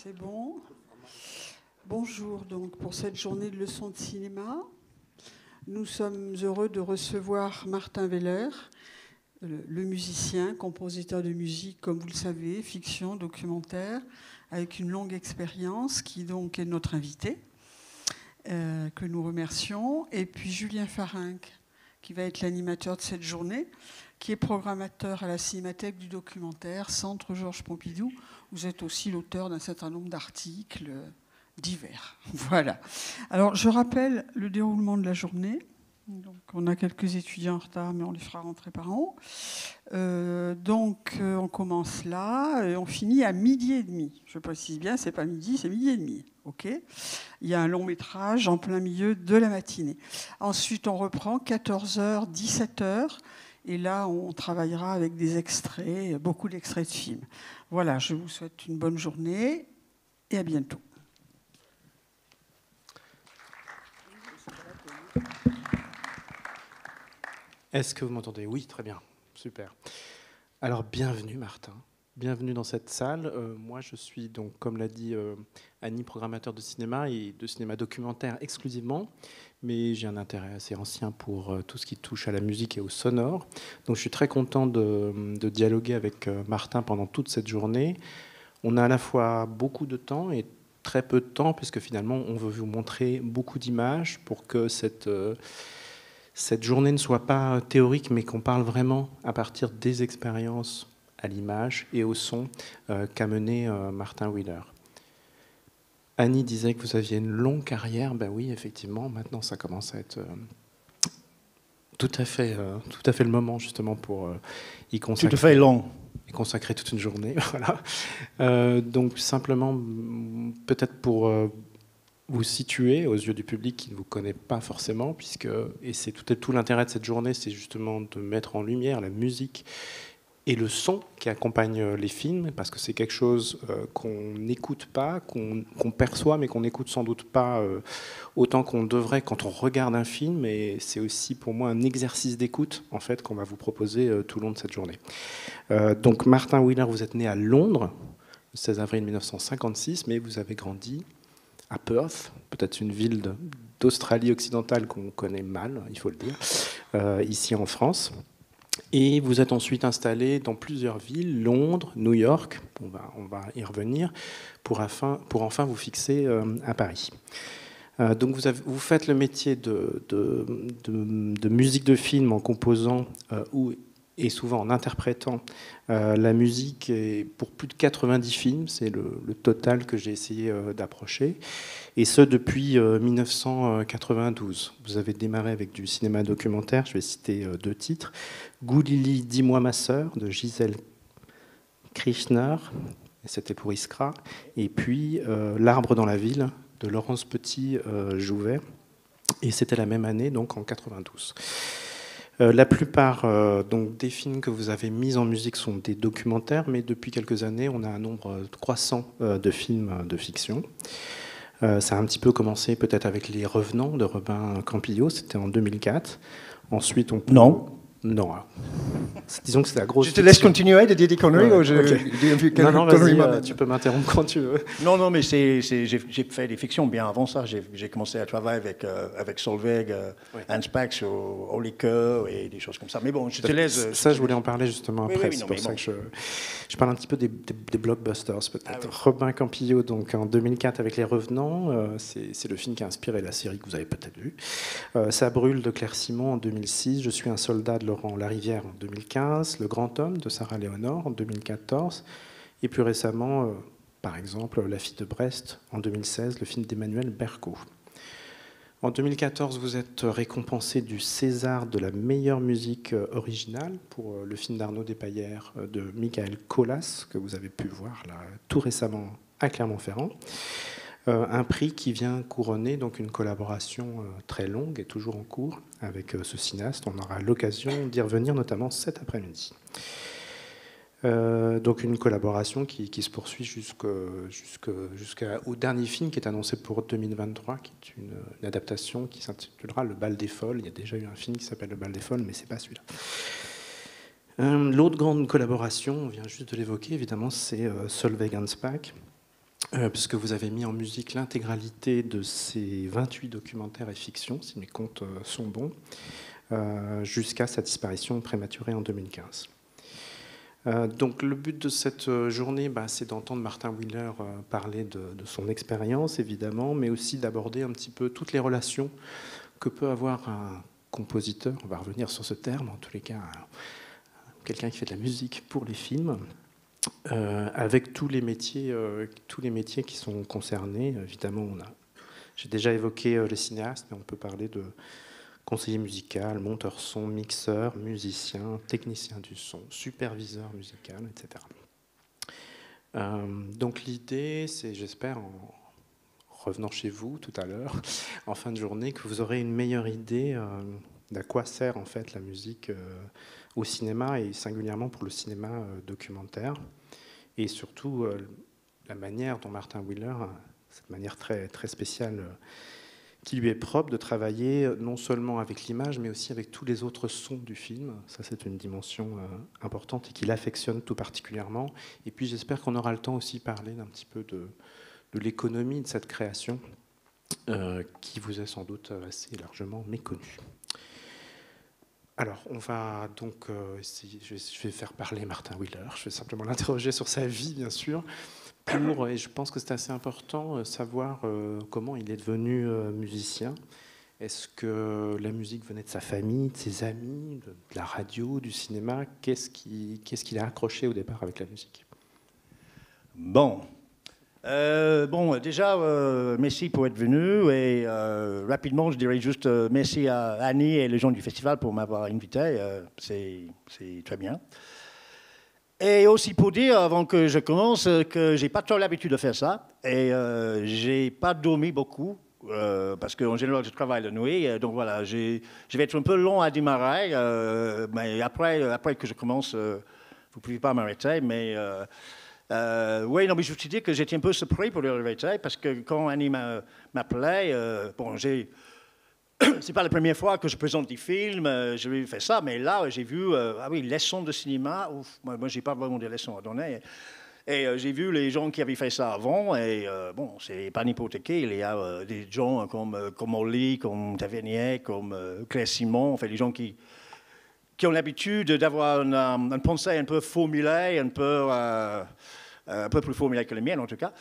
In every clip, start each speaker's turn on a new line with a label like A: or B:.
A: C'est bon. Bonjour donc pour cette journée de leçons de cinéma. Nous sommes heureux de recevoir Martin Weller, le musicien, compositeur de musique, comme vous le savez, fiction, documentaire, avec une longue expérience, qui donc est notre invité, que nous remercions. Et puis Julien Farinck, qui va être l'animateur de cette journée, qui est programmateur à la Cinémathèque du documentaire, Centre Georges Pompidou. Vous êtes aussi l'auteur d'un certain nombre d'articles divers. Voilà. Alors, je rappelle le déroulement de la journée. Donc, on a quelques étudiants en retard, mais on les fera rentrer par an. On commence là et on finit à 12h30. Je précise bien, c'est pas midi, c'est 12h30. OK ? Il y a un long métrage en plein milieu de la matinée. Ensuite, on reprend 14h, 17h. Et là, on travaillera avec des extraits, beaucoup d'extraits de films. Voilà, je vous souhaite une bonne journée et à bientôt.
B: Est-ce que vous m'entendez ? Oui, très bien, super. Alors, bienvenue Martin, bienvenue dans cette salle. Moi, je suis donc, comme l'a dit Annie, programmateur de cinéma et de cinéma documentaire exclusivement, mais j'ai un intérêt assez ancien pour tout ce qui touche à la musique et au sonore. Donc, je suis très content de dialoguer avec Martin pendant toute cette journée. On a à la fois beaucoup de temps et très peu de temps, puisque finalement, on veut vous montrer beaucoup d'images pour que cette journée ne soit pas théorique, mais qu'on parle vraiment à partir des expériences à l'image et au son qu'a mené Martin Weller. Annie disait que vous aviez une longue carrière. Ben oui, effectivement, maintenant ça commence à être tout à fait le moment justement pour y consacrer.
C: Tout à fait long.
B: Et consacrer toute une journée. Voilà. Donc simplement, peut-être pour vous situer aux yeux du public qui ne vous connaît pas forcément, et c'est tout l'intérêt de cette journée, c'est justement de mettre en lumière la musique et le son qui accompagne les films, parce que c'est quelque chose qu'on n'écoute pas, qu'on perçoit, mais qu'on n'écoute sans doute pas autant qu'on devrait quand on regarde un film. Et c'est aussi pour moi un exercice d'écoute en fait qu'on va vous proposer tout au long de cette journée. Donc Martin Weller, vous êtes né à Londres le 16 avril 1956, mais vous avez grandi à Perth, peut-être une ville d'Australie occidentale qu'on connaît mal, il faut le dire, ici en France. Et vous êtes ensuite installé dans plusieurs villes, Londres, New York, on va y revenir, pour enfin vous fixer à Paris. Donc vous faites le métier de musique de film en composant et souvent en interprétant la musique pour plus de 90 films, c'est le total que j'ai essayé d'approcher, et ce depuis 1992. Vous avez démarré avec du cinéma documentaire, je vais citer 2 titres. Goulili, dis-moi ma sœur, de Gisèle Krishner, c'était pour Iskra, et puis L'arbre dans la ville, de Laurence Petit-Jouvet, et c'était la même année, donc en 92. La plupart donc, des films que vous avez mis en musique sont des documentaires, mais depuis quelques années, on a un nombre croissant de films de fiction. Ça a un petit peu commencé peut-être avec Les Revenants de Robin Campillo, c'était en 2004. Ensuite, Non. Disons que c'est la grosse.
C: Je te laisse continuer de dire des conneries ou
B: Non, vas-y, tu peux m'interrompre quand tu veux.
C: Non, mais j'ai fait des fictions bien avant ça. J'ai commencé à travailler avec Solveig, Hans Pax au liqueur et des choses comme ça. Mais bon, je te laisse.
B: Ça, je voulais en parler justement après. C'est pour ça que je parle un petit peu des blockbusters peut-être. Ah, oui. Robin Campillo, donc en 2004 avec Les Revenants, c'est le film qui a inspiré la série que vous avez peut-être vue. Ça brûle de Claire Simon en 2006. Je suis un soldat de Laurent Larivière en 2015, Le Grand Homme de Sarah Léonore en 2014, et plus récemment, par exemple, La Fille de Brest en 2016, le film d'Emmanuel Berco. En 2014, vous êtes récompensé du César de la meilleure musique originale pour le film d'Arnaud Despaillères de Michael Colas, que vous avez pu voir là, tout récemment à Clermont-Ferrand. Un prix qui vient couronner donc une collaboration très longue et toujours en cours avec ce cinéaste. On aura l'occasion d'y revenir notamment cet après-midi. Donc une collaboration qui se poursuit jusqu'au dernier film qui est annoncé pour 2023, qui est une adaptation qui s'intitulera Le Bal des Folles. Il y a déjà eu un film qui s'appelle Le Bal des Folles, mais c'est pas celui-là. L'autre grande collaboration, on vient juste de l'évoquer, évidemment, c'est Solveig Hans Pack, puisque vous avez mis en musique l'intégralité de ces 28 documentaires et fictions, si mes comptes sont bons, jusqu'à sa disparition prématurée en 2015. Donc le but de cette journée, c'est d'entendre Martin Wheeler parler de son expérience, évidemment, mais aussi d'aborder un petit peu toutes les relations que peut avoir un compositeur, on va revenir sur ce terme, en tous les cas, quelqu'un qui fait de la musique pour les films, avec tous les métiers qui sont concernés. Évidemment, j'ai déjà évoqué les cinéastes, mais on peut parler de conseiller musical, monteur son, mixeur, musicien, technicien du son, superviseur musical, etc. Donc l'idée, c'est, j'espère, en revenant chez vous tout à l'heure, en fin de journée, que vous aurez une meilleure idée d'à quoi sert en fait la musique au cinéma, et singulièrement pour le cinéma documentaire, et surtout la manière dont Martin Wheeler, cette manière très, très spéciale qui lui est propre de travailler non seulement avec l'image, mais aussi avec tous les autres sons du film. Ça, c'est une dimension importante et qu'il affectionne tout particulièrement. Et puis, j'espère qu'on aura le temps aussi de parler d'un petit peu de l'économie de cette création, qui vous est sans doute assez largement méconnue. Alors, on va donc essayer, je vais faire parler Martin Wheeler. Je vais simplement l'interroger sur sa vie, bien sûr. Et je pense que c'est assez important savoir comment il est devenu musicien. Est-ce que la musique venait de sa famille, de ses amis, de la radio, du cinéma? Qu'est-ce qu'il a accroché au départ avec la musique?
C: Bon, déjà, merci pour être venu. Et rapidement, je dirais juste merci à Annie et les gens du festival pour m'avoir invité. C'est très bien. Et aussi pour dire, avant que je commence, que je n'ai pas trop l'habitude de faire ça. Et je n'ai pas dormi beaucoup, parce qu'en général, je travaille la nuit. Donc voilà, je vais être un peu long à démarrer. Mais après que je commence, vous ne pouvez pas m'arrêter. Mais oui, non, mais je me suis dit que j'étais un peu surpris pour le réveiller, parce que quand Annie m'appelait, c'est pas la première fois que je présente des films, j'ai fait ça, mais là, j'ai vu, leçons de cinéma. Ouf, moi, j'ai pas vraiment de leçons à donner. Et j'ai vu les gens qui avaient fait ça avant, et c'est pas n'importe qui. Il y a des gens comme Oli, comme Tavernier, comme Claire Simon, enfin, des gens qui ont l'habitude d'avoir une pensée un peu formulée, un peu plus formulée que la mienne, en tout cas.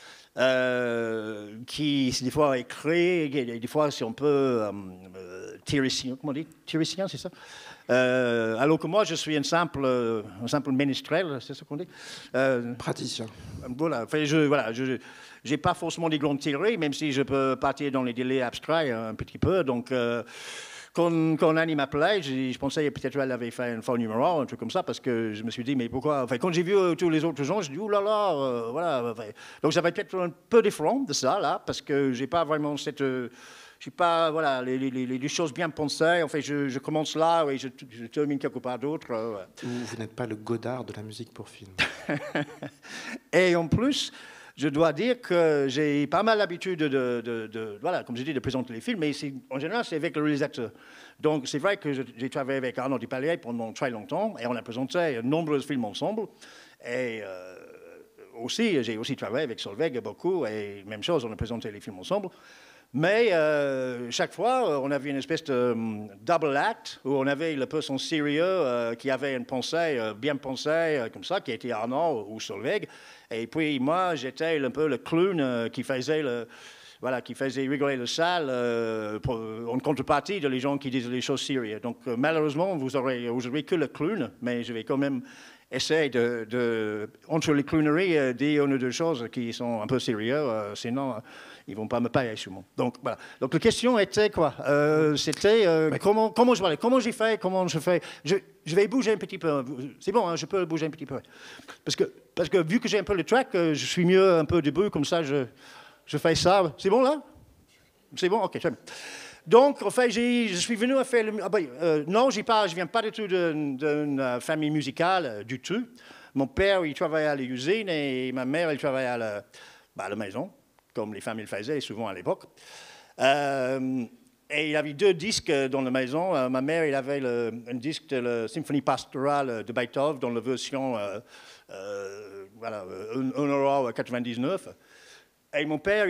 C: Qui des fois écrit, des fois c'est un peu théoricien, comment on dit, théoricien, c'est ça, alors que moi je suis un simple ménestrel, c'est ce qu'on dit,
B: praticien.
C: Voilà, enfin, je n'ai pas forcément des grandes théories, même si je peux partir dans les délais abstraits un petit peu, donc quand Annie m'appelait, je pensais peut-être qu'elle avait fait un faux numéro, un truc comme ça, parce que je me suis dit, mais pourquoi? Enfin, quand j'ai vu tous les autres gens, je me suis dit, oulala, voilà. Donc ça va être un peu différent de ça, là, parce que j'ai pas vraiment cette... j'ai pas, voilà, les choses bien pensées. En fait, je commence là et je termine quelque part d'autre.
B: Vous n'êtes pas le Godard de la musique pour film.
C: Et en plus... je dois dire que j'ai pas mal l'habitude voilà, comme j'ai dit, de présenter les films, mais en général, c'est avec le réalisateur. Donc, c'est vrai que j'ai travaillé avec Arnaud Dupalier pendant très longtemps, et on a présenté de nombreux films ensemble. Et j'ai aussi travaillé avec Solveig beaucoup, et même chose, on a présenté les films ensemble. Mais chaque fois, on avait une espèce de double act, où on avait le person sérieux qui avait une pensée bien pensée, comme ça, qui était Arnaud ou Solveig. Et puis moi, j'étais un peu le clown qui faisait rigoler la salle en contrepartie de les gens qui disaient les choses sérieuses. Donc malheureusement, vous aurez que le clown, mais je vais quand même essayer entre les clowneries, dire une ou deux choses qui sont un peu sérieuses, sinon ils ne vont pas me payer sûrement. Donc voilà. Donc la question était quoi? C'était comment j'ai fait, comment je fais. Je vais bouger un petit peu. C'est bon, hein, je peux bouger un petit peu. Parce que vu que j'ai un peu le track, je suis mieux un peu debout, comme ça je fais ça. C'est bon là? C'est bon? Ok, très bien. Donc, en fait, je suis venu à faire... non, je viens pas du tout d'une famille musicale, du tout. Mon père, il travaillait à l'usine et ma mère, elle travaillait à la maison, comme les familles faisaient souvent à l'époque. Et il avait 2 disques dans la maison. Ma mère, il avait un disque de la symphonie pastorale de Beethoven dans la version €1,99. Et mon père,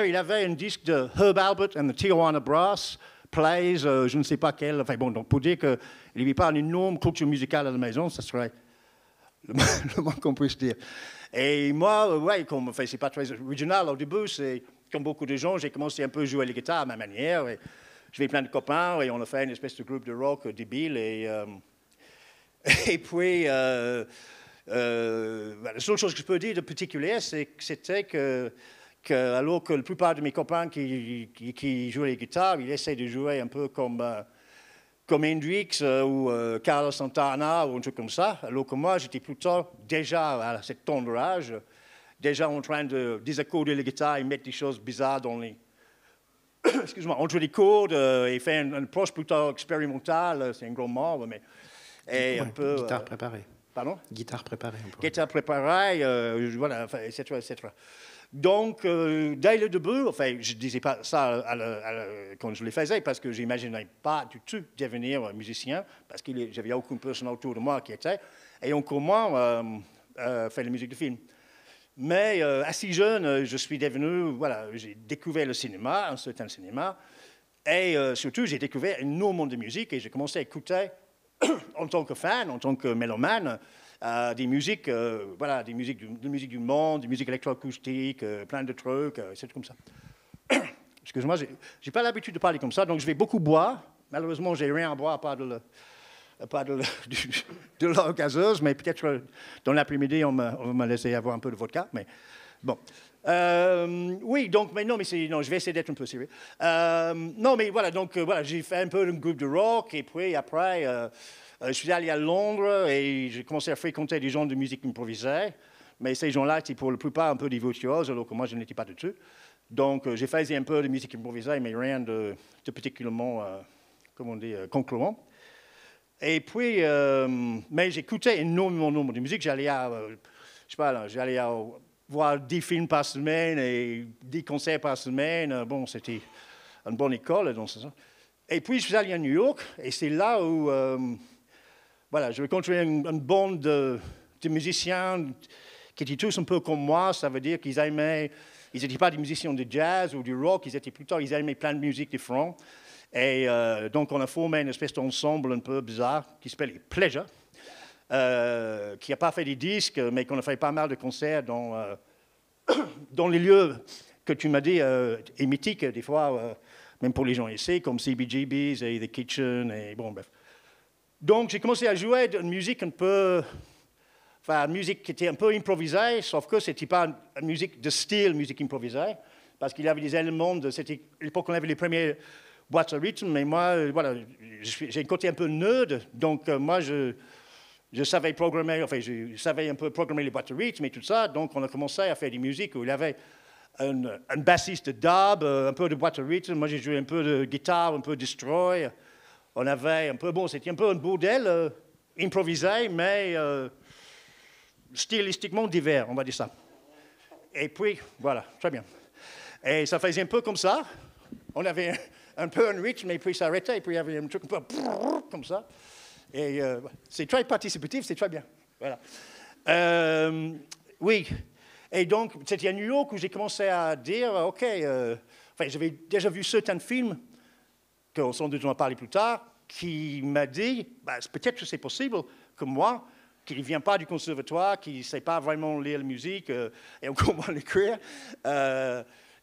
C: il avait un disque de Herb Alpert and the Tijuana Brass Plays, je ne sais pas quel. Enfin bon, donc pour dire qu'il n'y avait pas une énorme culture musicale à la maison, ça serait le moins qu'on puisse dire. Et moi, ouais, comme, enfin, c'est pas très original au début, c'est comme beaucoup de gens, j'ai commencé un peu à jouer la guitare à ma manière. Et j'avais plein de copains et on a fait une espèce de groupe de rock débile. Et puis, la seule chose que je peux dire de particulier, c'était que alors que la plupart de mes copains qui jouaient la guitare, ils essaient de jouer un peu comme Hendrix ou Carlos Santana ou un truc comme ça, alors que moi, j'étais plutôt déjà à cet tendre âge, déjà en train de désaccorder la guitare et mettre des choses bizarres dans les... Excuse-moi, entre les cordes et faire une approche plutôt expérimentale, c'est un gros mot, mais... Et
B: ouais,
C: un peu...
B: guitare préparée.
C: Pardon?
B: Guitare préparée.
C: Guitare préparée, voilà, etc., etc. Donc, dès le début, enfin, je ne disais pas ça quand je le faisais, parce que je n'imaginais pas du tout devenir musicien, parce que j'avais aucune personne autour de moi qui était, et encore moins faire la musique de film. Mais assez jeune, je suis devenu, voilà, j'ai découvert le cinéma, un certain cinéma, et surtout, j'ai découvert énormément de musique, et j'ai commencé à écouter, en tant que fan, en tant que mélomane, des musiques, voilà, de musique du monde, des musiques électroacoustiques, plein de trucs, c'est comme ça. Excuse-moi, j'ai pas l'habitude de parler comme ça, donc je vais beaucoup boire. Malheureusement, j'ai rien à boire à part de l'eau gazeuse, mais peut-être dans l'après-midi, on va me laisser avoir un peu de vodka, mais bon. Oui, donc, mais non, je vais essayer d'être un peu sérieux. Non, mais voilà, donc, voilà, j'ai fait un peu un groupe de rock, et puis après, je suis allé à Londres et j'ai commencé à fréquenter des gens de musique improvisée. Mais ces gens-là étaient pour la plupart un peu des virtuoses, alors que moi, je n'étais pas du tout. Donc, j'ai fait un peu de musique improvisée, mais rien de particulièrement, comment on dit, concluant. Et puis, mais j'écoutais énormément de musique. J'allais à, je sais pas, là, j'allais à voir 10 films par semaine et 10 concerts par semaine. Bon, c'était une bonne école dans ce sens. Et puis, je suis allé à New York, et c'est là où... voilà, j'ai rencontré une bande de musiciens qui étaient tous un peu comme moi. Ça veut dire qu'ils aimaient, ils n'étaient pas des musiciens de jazz ou du rock, ils aimaient plein de musiques différentes. Et donc, on a formé une espèce d'ensemble un peu bizarre qui s'appelle Pleasure, qui n'a pas fait des disques, mais qu'on a fait pas mal de concerts dans les lieux que tu m'as dit et mythiques, des fois, même pour les gens ici, comme CBGB's et The Kitchen, et bon, bref. Donc, j'ai commencé à jouer de musique un peu... Enfin, une musique qui était un peu improvisée, sauf que ce n'était pas une musique de style, musique improvisée, parce qu'il y avait des éléments de... C'était l'époque où on avait les premières boîtes à rythme, mais moi, voilà, j'ai un côté un peu nerd, donc moi, je savais programmer, enfin, je savais un peu programmer les boîtes à rythme et tout ça, donc on a commencé à faire des musiques où il y avait un bassiste dub, un peu de boîte à rythme, moi j'ai joué un peu de guitare, un peu de destroy. On avait un peu, bon, c'était un peu un bordel improvisé, mais stylistiquement divers, on va dire ça. Et puis, voilà, très bien. Et ça faisait un peu comme ça. On avait un peu un rythme, et puis ça arrêtait, et puis il y avait un truc un peu comme ça. Et c'est très participatif, c'est très bien. Voilà. Oui. Et donc, c'était à New York où j'ai commencé à dire, OK, enfin, j'avais déjà vu certains films, qu'on s'en doute en parler plus tard, qui m'a dit, bah, peut-être que c'est possible que moi, qui ne vient pas du conservatoire, qui ne sait pas vraiment lire la musique et encore moins l'écrire,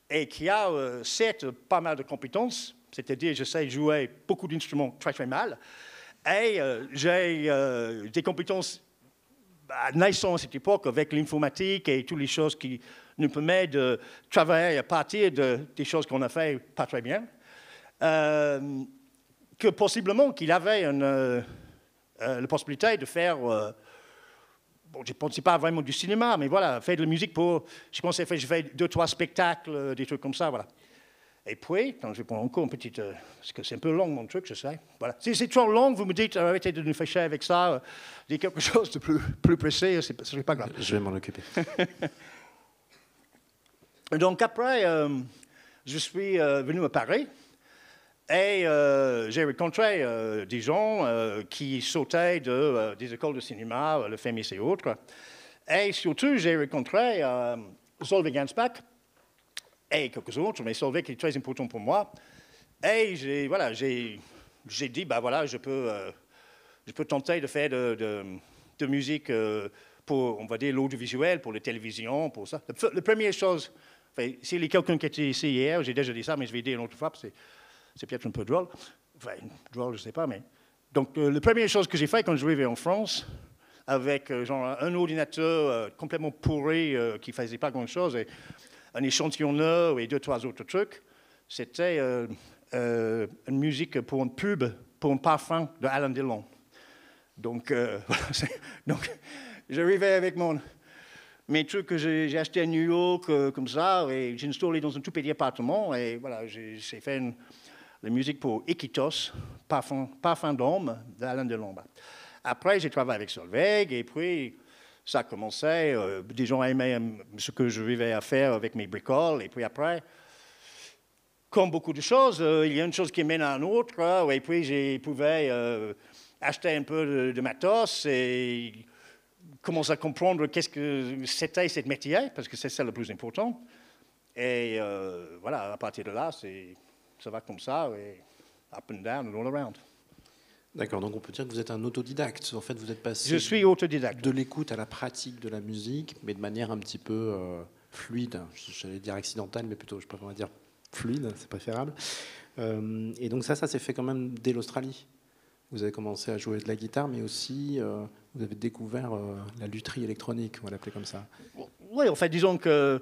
C: et qui a certes pas mal de compétences, c'est-à-dire je sais jouer beaucoup d'instruments très très mal, et j'ai des compétences naissantes à cette époque avec l'informatique et toutes les choses qui nous permettent de travailler à partir des choses qu'on a fait pas très bien. Que possiblement qu'il avait la possibilité de faire, bon, je ne pensais pas vraiment du cinéma, mais voilà, faire de la musique pour, je pensais que je fais 2-3 spectacles, des trucs comme ça, voilà. Et puis, quand je prends encore une petite, parce que c'est un peu long mon truc, je sais, voilà. Si c'est trop long, vous me dites, arrêtez de nous faire chier avec ça, dites quelque chose de plus précis, ce n'est pas grave.
B: Je vais m'en occuper.
C: Donc après, je suis venu à Paris. Et j'ai rencontré des gens qui sautaient des écoles de cinéma, le FEMIS et autres. Et surtout, j'ai rencontré Solveig Ansbach, et quelques autres, mais Solveig est très important pour moi. Et j'ai dit, bah voilà, je peux tenter de faire de musique pour, on va dire, l'audiovisuel, pour la télévision, pour ça. La première chose, enfin, s'il y a quelqu'un qui était ici hier, j'ai déjà dit ça, mais je vais dire une autre fois, c'est peut-être un peu drôle. Enfin, drôle, je ne sais pas, mais... Donc, la première chose que j'ai fait quand je suis arrivé en France, avec genre un ordinateur complètement pourri qui ne faisait pas grand-chose, et un échantillonneur et 2-3 autres trucs, c'était une musique pour une pub, pour un parfum de Alain Delon. Donc, donc j'arrivais avec mes trucs que j'ai achetés à New York, comme ça, et j'ai installé dans un tout petit appartement, et voilà, j'ai fait la musique pour Iquitos, parfum d'homme d'Alain Delon. Après, j'ai travaillé avec Solveig, et puis ça a commencé, des gens aimaient ce que je vivais à faire avec mes bricoles, et puis après, comme beaucoup de choses, il y a une chose qui mène à une autre, et puis j'ai pu acheter un peu de matos et commencer à comprendre qu'est-ce que c'était ce métier, parce que c'est ça le plus important. Et voilà, à partir de là, ça va comme ça, et up and down and all around.
B: D'accord, donc on peut dire que vous êtes un autodidacte. En fait, vous êtes passé
C: Je suis autodidacte.
B: De l'écoute à la pratique de la musique, mais de manière un petit peu fluide. J'allais dire accidentelle, mais plutôt, je préfère dire fluide, c'est préférable. Et donc ça s'est fait quand même dès l'Australie. Vous avez commencé à jouer de la guitare, mais aussi vous avez découvert la lutherie électronique, on va l'appeler comme ça.
C: Oui, en fait, disons que...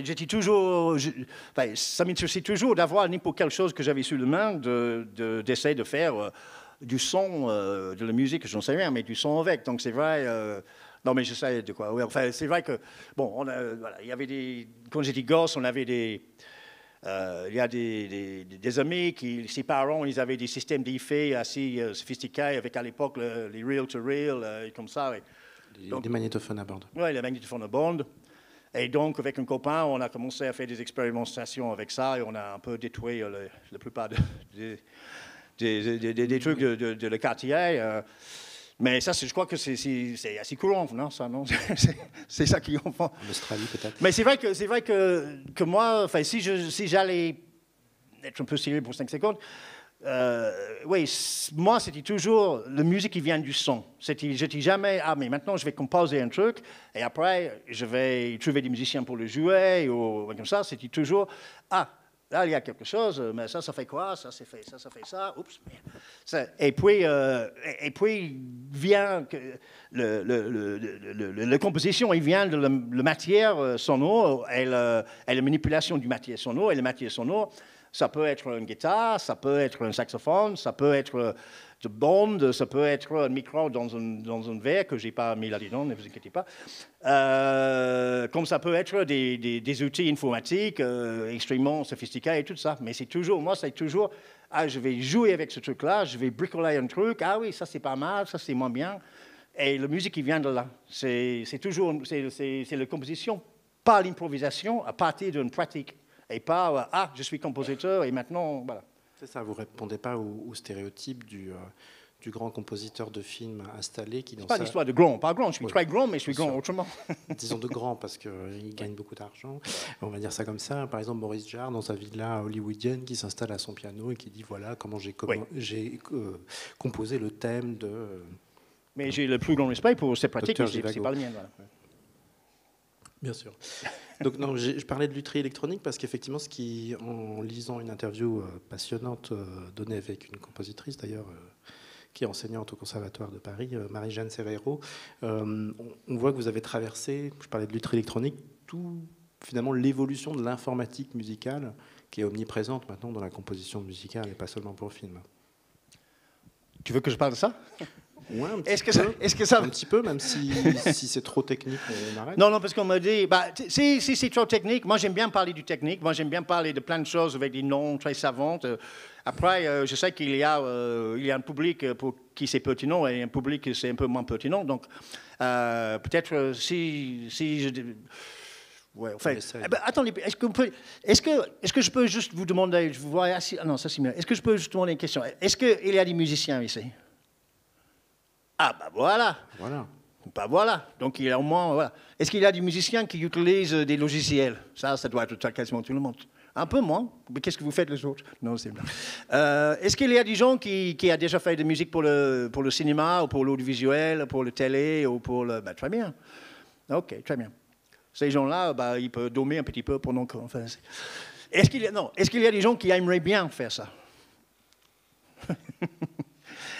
C: j'étais toujours... ça m'intéressait toujours d'avoir n'importe quelle chose que j'avais sous la main, d'essayer de faire du son, de la musique, je n'en sais rien, mais du son avec. Donc c'est vrai... non, mais je sais de quoi. Oui, enfin, c'est vrai que... Bon, il y avait des... Quand j'étais gosse, on avait des... il y a des amis qui, ses parents, ils avaient des systèmes d'effets assez sophistiqués avec à l'époque les reel-to-reel, comme ça.
B: Des magnétophones à bande.
C: Oui, les magnétophones à bande. Et donc, avec un copain, on a commencé à faire des expérimentations avec ça et on a un peu détruit la plupart des trucs de le quartier. Mais ça, je crois que c'est assez courant, non, ça, non. C'est ça qui en font.
B: En Australie, peut-être.
C: Mais c'est vrai que moi, enfin, si j'allais être un peu sérieux pour 5 secondes, oui, moi, c'était toujours la musique qui vient du son. J'étais jamais, mais maintenant, je vais composer un truc, et après, je vais trouver des musiciens pour le jouer, ou comme ça. C'était toujours, là, il y a quelque chose, mais ça fait quoi? Ça fait ça. Oups. Et puis vient la composition, il vient de la matière sonore et la manipulation du matière sonore. Et la matière sonore, ça peut être une guitare, ça peut être un saxophone, ça peut être de bande, ça peut être un micro dans un verre que je n'ai pas mis là-dedans, ne vous inquiétez pas. Comme ça peut être des outils informatiques extrêmement sophistiqués et tout ça. Mais c'est toujours, je vais jouer avec ce truc-là, je vais bricoler un truc, oui, ça c'est pas mal, ça c'est moins bien. Et la musique qui vient de là, c'est la composition, pas l'improvisation, à partir d'une pratique. Et pas, je suis compositeur et maintenant, voilà.
B: C'est ça, vous ne répondez pas au stéréotype du grand compositeur de films installé qui...
C: C'est pas l'histoire de grand, pas grand, je suis très grand, mais je suis grand autrement.
B: Disons de grand, parce qu'il gagne beaucoup d'argent. On va dire ça comme ça. Par exemple, Maurice Jarre, dans sa villa hollywoodienne, qui s'installe à son piano et qui dit, voilà comment j'ai composé le thème de...
C: Mais j'ai le plus grand respect pour ces pratiques, mais c'est pas le mien. Voilà.
B: Bien sûr. Donc non, je parlais de lutherie électronique parce qu'effectivement, en lisant une interview passionnante donnée avec une compositrice d'ailleurs, qui est enseignante au Conservatoire de Paris, Marie-Jeanne Serrero, on voit que vous avez traversé, je parlais de lutherie électronique, finalement l'évolution de l'informatique musicale qui est omniprésente maintenant dans la composition musicale et pas seulement pour le film. Tu veux que je parle de ça ? Ouais, un petit peu, même si c'est trop technique, on arrête.
C: Non, parce qu'on m'a dit, si c'est trop technique, moi j'aime bien parler du technique, moi j'aime bien parler de plein de choses avec des noms très savants. Après, je sais qu'il y a un public pour qui c'est pertinent et un public qui c'est un peu moins pertinent. Donc, peut-être si je... Ouais, enfin, attendez, est-ce que je peux juste vous demander, je vous vois assis, non, ça c'est mieux. Est-ce que je peux juste demander une question? Est-ce qu'il y a des musiciens ici? Voilà.
B: Voilà.
C: bah voilà, donc il y a au moins... Voilà. Est-ce qu'il y a des musiciens qui utilisent des logiciels? Ça doit être quasiment tout le monde. Un peu moins, mais qu'est-ce que vous faites les autres? Non, c'est bien. Est-ce qu'il y a des gens qui ont déjà fait de la musique pour le cinéma, ou pour l'audiovisuel, pour le télé, ou pour le... Bah, très bien. Ok, très bien. Ces gens-là, bah, ils peuvent dormir un petit peu pendant qu'on fait... Est-ce qu'il y a des gens qui aimeraient bien faire ça?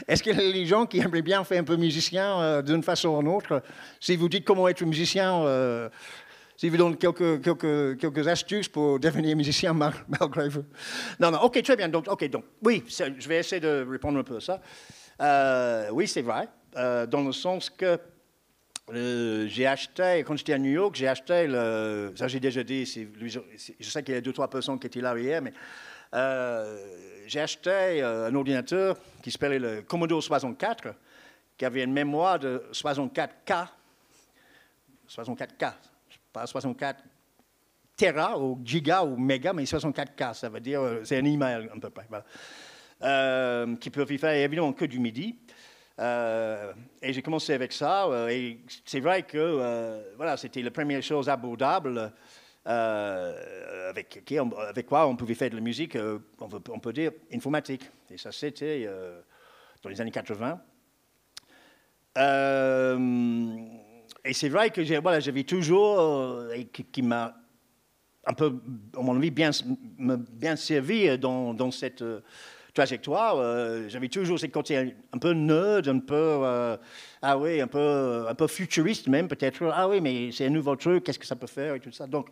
C: Est-ce qu'il y a des gens qui aimeraient bien faire un peu musicien d'une façon ou d'une autre? Si vous dites comment être musicien, si vous donnez quelques astuces pour devenir musicien malgré vous. Non, ok, très bien. Donc, oui, je vais essayer de répondre un peu à ça. Oui, c'est vrai, dans le sens que j'ai acheté, quand j'étais à New York, j'ai acheté, ça j'ai déjà dit, je sais qu'il y a 2-3 personnes qui étaient là hier, mais j'ai acheté un ordinateur qui s'appelait le Commodore 64, qui avait une mémoire de 64K, pas 64 Tera ou giga ou méga, mais 64K, ça veut dire, c'est un email à peu près, voilà. Qui peut faire évidemment que du MIDI. Et j'ai commencé avec ça, et c'est vrai que voilà, c'était la première chose abordable avec quoi on pouvait faire de la musique, on peut dire informatique. Et ça, c'était dans les années 80. Et c'est vrai que j'avais toujours, et qui m'a un peu, à mon avis, bien servi dans cette trajectoire. J'avais toujours ce côté un peu nerd, un peu, un peu futuriste même, peut-être. Ah oui, mais c'est un nouveau truc, qu'est-ce que ça peut faire et tout ça. Donc,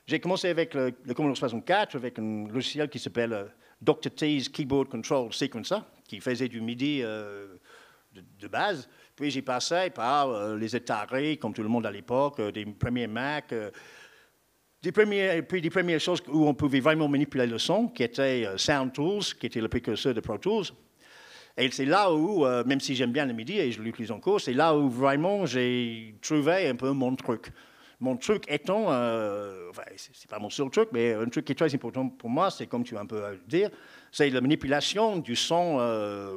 C: j'ai commencé avec le Commodore 64, avec un logiciel qui s'appelle Dr. T's Keyboard Control Sequencer, qui faisait du MIDI de base. Puis j'ai passé par les Atari, comme tout le monde à l'époque, des premiers Mac, des premières choses où on pouvait vraiment manipuler le son, qui était Sound Tools, qui était le précurseur de Pro Tools. Et c'est là où, même si j'aime bien le MIDI et je l'utilise encore, c'est là où vraiment j'ai trouvé un peu mon truc. Mon truc étant, c'est pas mon seul truc, mais un truc qui est très important pour moi, c'est comme tu vas un peu dire, c'est la manipulation du son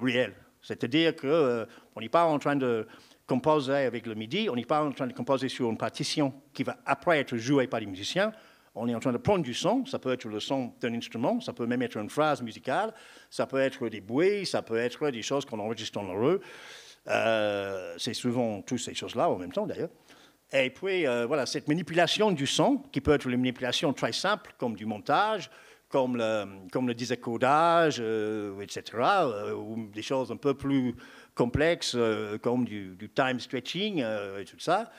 C: réel. C'est-à-dire qu'on n'est pas en train de composer avec le MIDI, on n'est pas en train de composer sur une partition qui va après être jouée par les musiciens. On est en train de prendre du son, ça peut être le son d'un instrument, ça peut même être une phrase musicale, ça peut être des bruits, ça peut être des choses qu'on enregistre dans le c'est souvent toutes ces choses-là en même temps d'ailleurs. Et puis, voilà, cette manipulation du son, qui peut être une manipulation très simple, comme du montage, comme le désaccordage, etc., ou des choses un peu plus complexes, comme du time stretching, et tout ça.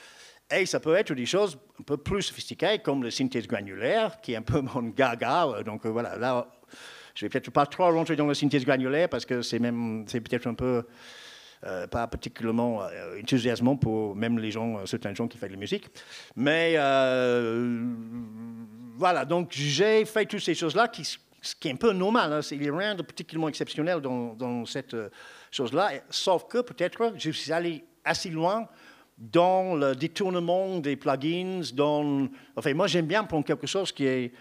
C: Et ça peut être des choses un peu plus sophistiquées, comme le synthèse granulaire, qui est un peu mon gaga. Donc, voilà, là, je vais peut-être pas trop rentrer dans le synthèse granulaire, parce que c'est peut-être un peu... pas particulièrement enthousiasmant pour même certains gens qui font de la musique. Mais voilà, donc j'ai fait toutes ces choses-là, ce qui est un peu normal. Hein. Il n'y a rien de particulièrement exceptionnel dans cette chose-là, sauf que peut-être je suis allé assez loin dans le détournement des plugins. Enfin, moi, j'aime bien prendre quelque chose qui est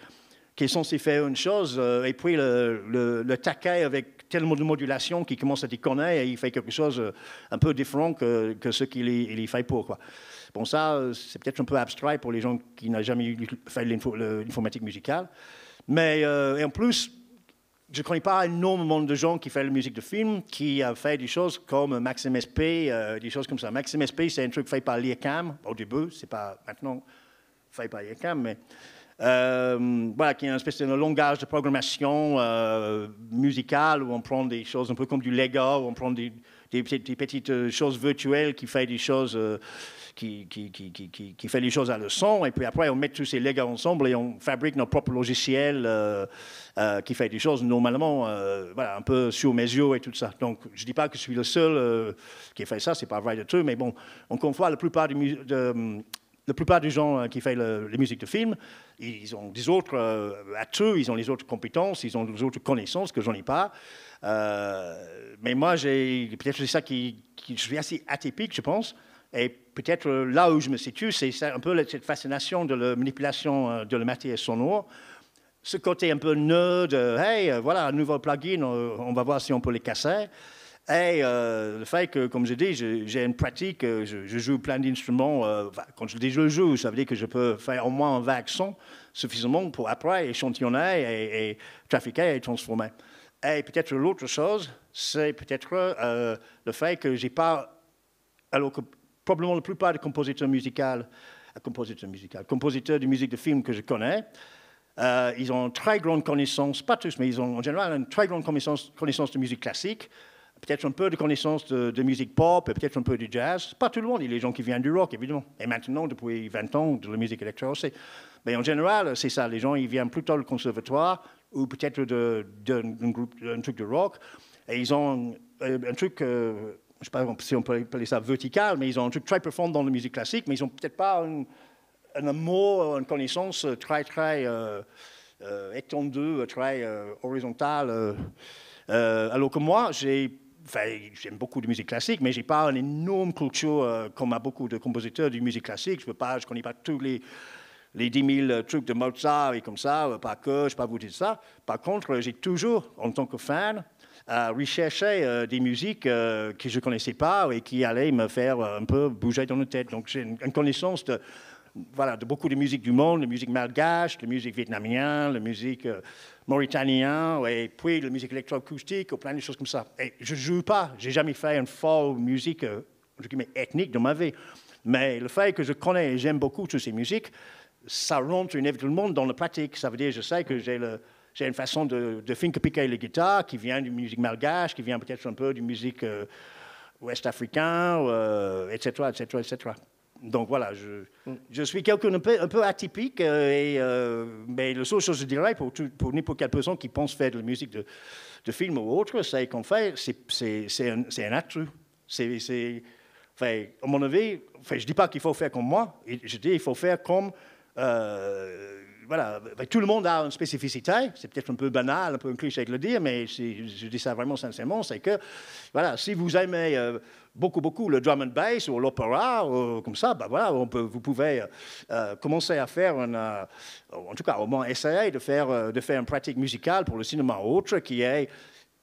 C: censé faire une chose, et puis le taquer avec tellement de modulation qui commence à déconner et il fait quelque chose un peu différent que ce qu'il est fait pour, quoi. Bon, ça, c'est peut-être un peu abstrait pour les gens qui n'ont jamais fait l'informatique musicale. Mais, et en plus, je ne connais pas énormément de gens qui font la musique de film, qui ont fait des choses comme Maxim SP, des choses comme ça. Maxim SP, c'est un truc fait par l'IRCAM au début, c'est pas maintenant fait par l'IRCAM, mais... voilà, qui est une espèce de langage de programmation musicale où on prend des choses un peu comme du Lego, où on prend des petites choses virtuelles qui fait des choses qui fait des choses à le son, et puis après on met tous ces Legos ensemble et on fabrique notre propre logiciel qui fait des choses normalement voilà, un peu sur mesure et tout ça. Donc je dis pas que je suis le seul qui fait ça, c'est pas vrai de tout, mais bon, encore une fois, la plupart des gens qui font les musiques de film, ils ont des autres atouts, ils ont les autres compétences, ils ont les autres connaissances que j'en ai pas. Mais moi, peut-être c'est ça je suis assez atypique, je pense. Et peut-être là où je me situe, c'est un peu cette fascination de la manipulation de la matière sonore. Ce côté un peu nerd, hey, voilà, un nouveau plugin, on va voir si on peut les casser. Et le fait que, comme je dis, j'ai une pratique, je joue plein d'instruments. Quand je dis je joue, ça veut dire que je peux faire au moins un vague son suffisamment pour après échantillonner et trafiquer et transformer. Et peut-être l'autre chose, c'est peut-être le fait que j'ai pas, alors que probablement la plupart des compositeurs de musique de film que je connais, ils ont une très grande connaissance, pas tous, mais ils ont en général une très grande connaissance de musique classique, peut-être un peu de connaissance de musique pop, et peut-être un peu de jazz. Pas tout le monde, il y a des gens qui viennent du rock, évidemment. Et maintenant, depuis 20 ans, de la musique électronique aussi. Mais en général, c'est ça, les gens, ils viennent plutôt du conservatoire, ou peut-être d'un truc de rock, et ils ont un truc, je ne sais pas si on peut appeler ça vertical, mais ils ont un truc très profond dans la musique classique, mais ils n'ont peut-être pas un amour, une connaissance très étendue, très horizontale. Alors que moi, j'aime beaucoup de musique classique, mais je n'ai pas une énorme culture comme à beaucoup de compositeurs de musique classique. Je ne connais pas tous les 10 000 trucs de Mozart et comme ça, pas que, je ne sais pas vous dire ça. Par contre, j'ai toujours, en tant que fan, recherché des musiques que je ne connaissais pas et qui allaient me faire un peu bouger dans la tête. Donc j'ai une connaissance de beaucoup de musique du monde, de musique malgache, de musique vietnamienne, de musique mauritanienne, et puis de musique électroacoustique, ou plein de choses comme ça. Et je ne joue pas, je n'ai jamais fait une folle musique ethnique dans ma vie. Mais le fait que je connais et j'aime beaucoup toutes ces musiques, ça rentre inévitablement dans la pratique. Ça veut dire, je sais que j'ai une façon de fingerpicker la guitare qui vient de musique malgache, qui vient peut-être un peu de musique ouest-africaine, etc., etc., etc. Donc voilà, je suis quelqu'un un peu atypique, mais la seule chose que je dirais pour n'importe quelle personne qui pense faire de la musique de film ou autre, c'est qu'en fait, c'est un atout. À mon avis, je ne dis pas qu'il faut faire comme moi, je dis qu'il faut faire comme... tout le monde a une spécificité, c'est peut-être un peu banal, un peu un cliché de le dire, mais je dis ça vraiment sincèrement, c'est que si vous aimez beaucoup le drum and bass ou l'opéra, comme ça, vous pouvez commencer à faire, en tout cas au moins essayer de faire une pratique musicale pour le cinéma ou autre qui est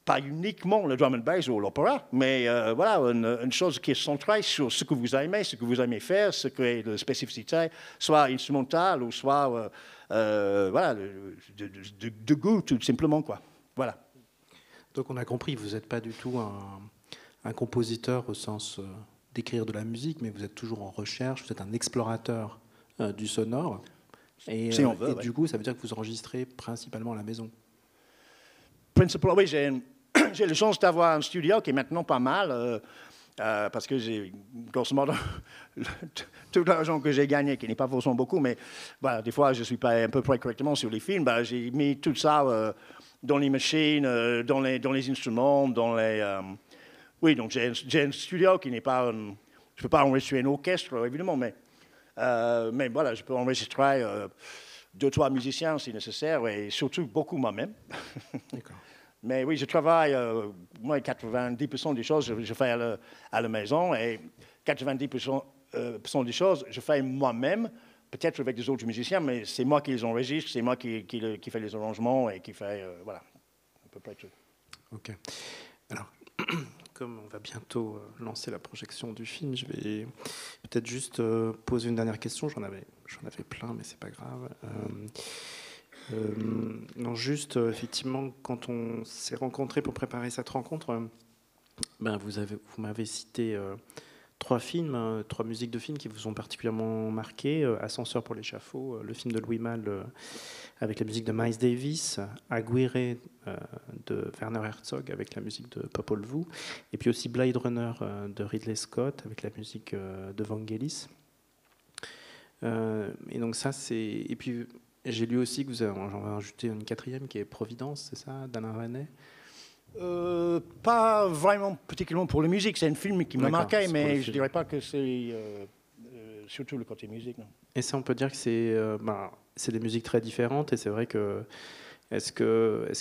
C: pas uniquement le drum and bass ou l'opéra, mais une chose qui est centrée sur ce que vous aimez faire, ce qui est de spécificité, soit instrumentale ou soit de goût, tout simplement, quoi. Voilà.
B: Donc on a compris, vous n'êtes pas du tout un compositeur au sens d'écrire de la musique, mais vous êtes toujours en recherche, vous êtes un explorateur du sonore. Et,
C: si on veut,
B: et du coup, ça veut dire que vous enregistrez principalement à la maison.
C: Principalement, oui, j'ai la chance d'avoir un studio qui est maintenant pas mal, parce que j'ai, grosso modo, tout l'argent que j'ai gagné, qui n'est pas forcément beaucoup, mais des fois, je ne suis pas à peu près correctement sur les films, j'ai mis tout ça dans les machines, dans les instruments, oui, donc j'ai un studio qui n'est pas... je ne peux pas enregistrer un orchestre, évidemment, mais je peux enregistrer 2-3 musiciens si nécessaire, et surtout beaucoup moi-même.
B: D'accord.
C: Mais oui, je travaille, moi, 90% des choses, je fais à la maison, et 90% des choses, je fais moi-même, peut-être avec des autres musiciens, mais c'est moi qui les enregistre, c'est moi qui fais les arrangements et qui fait, à peu près tout.
B: Ok. Alors, comme on va bientôt lancer la projection du film, je vais peut-être juste poser une dernière question. J'en avais plein, mais c'est pas grave. Non, juste, effectivement, quand on s'est rencontrés pour préparer cette rencontre, vous m'avez cité 3 films, 3 musiques de films qui vous ont particulièrement marqué. Ascenseur pour l'échafaud, le film de Louis Malle avec la musique de Miles Davis, Aguirre de Werner Herzog avec la musique de Popol Vuh, et puis aussi Blade Runner de Ridley Scott avec la musique de Vangelis. Et donc ça, c'est... Et puis... J'ai lu aussi que j'en vais ajouter une 4e qui est Providence, c'est ça, d'Alain Resnais?
C: Pas vraiment particulièrement pour la musique, c'est un film qui m'a marqué, mais je ne dirais pas que c'est surtout le côté musique. Non.
B: Et ça, on peut dire que c'est des musiques très différentes, et c'est vrai que est-ce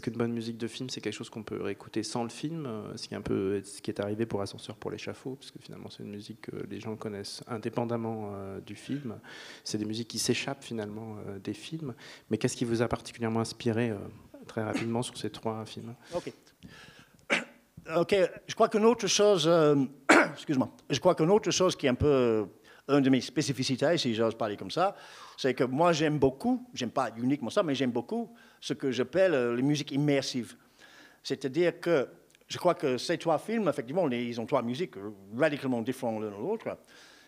B: qu'une bonne musique de film, c'est quelque chose qu'on peut réécouter sans le film, ce qui est un peu ce qui est arrivé pour Ascenseur pour l'échafaud, parce que finalement c'est une musique que les gens connaissent indépendamment du film. C'est des musiques qui s'échappent finalement des films. Mais qu'est-ce qui vous a particulièrement inspiré très rapidement sur ces 3 films?
C: Ok. ok, je crois qu'une autre chose, excuse-moi, je crois qu'une autre chose qui est un peu une de mes spécificités, si j'ose parler comme ça, c'est que moi j'aime beaucoup, j'aime pas uniquement ça, mais j'aime beaucoup ce que j'appelle les musiques immersives. C'est-à-dire que je crois que ces trois films, effectivement, ils ont trois musiques radicalement différentes l'un de l'autre,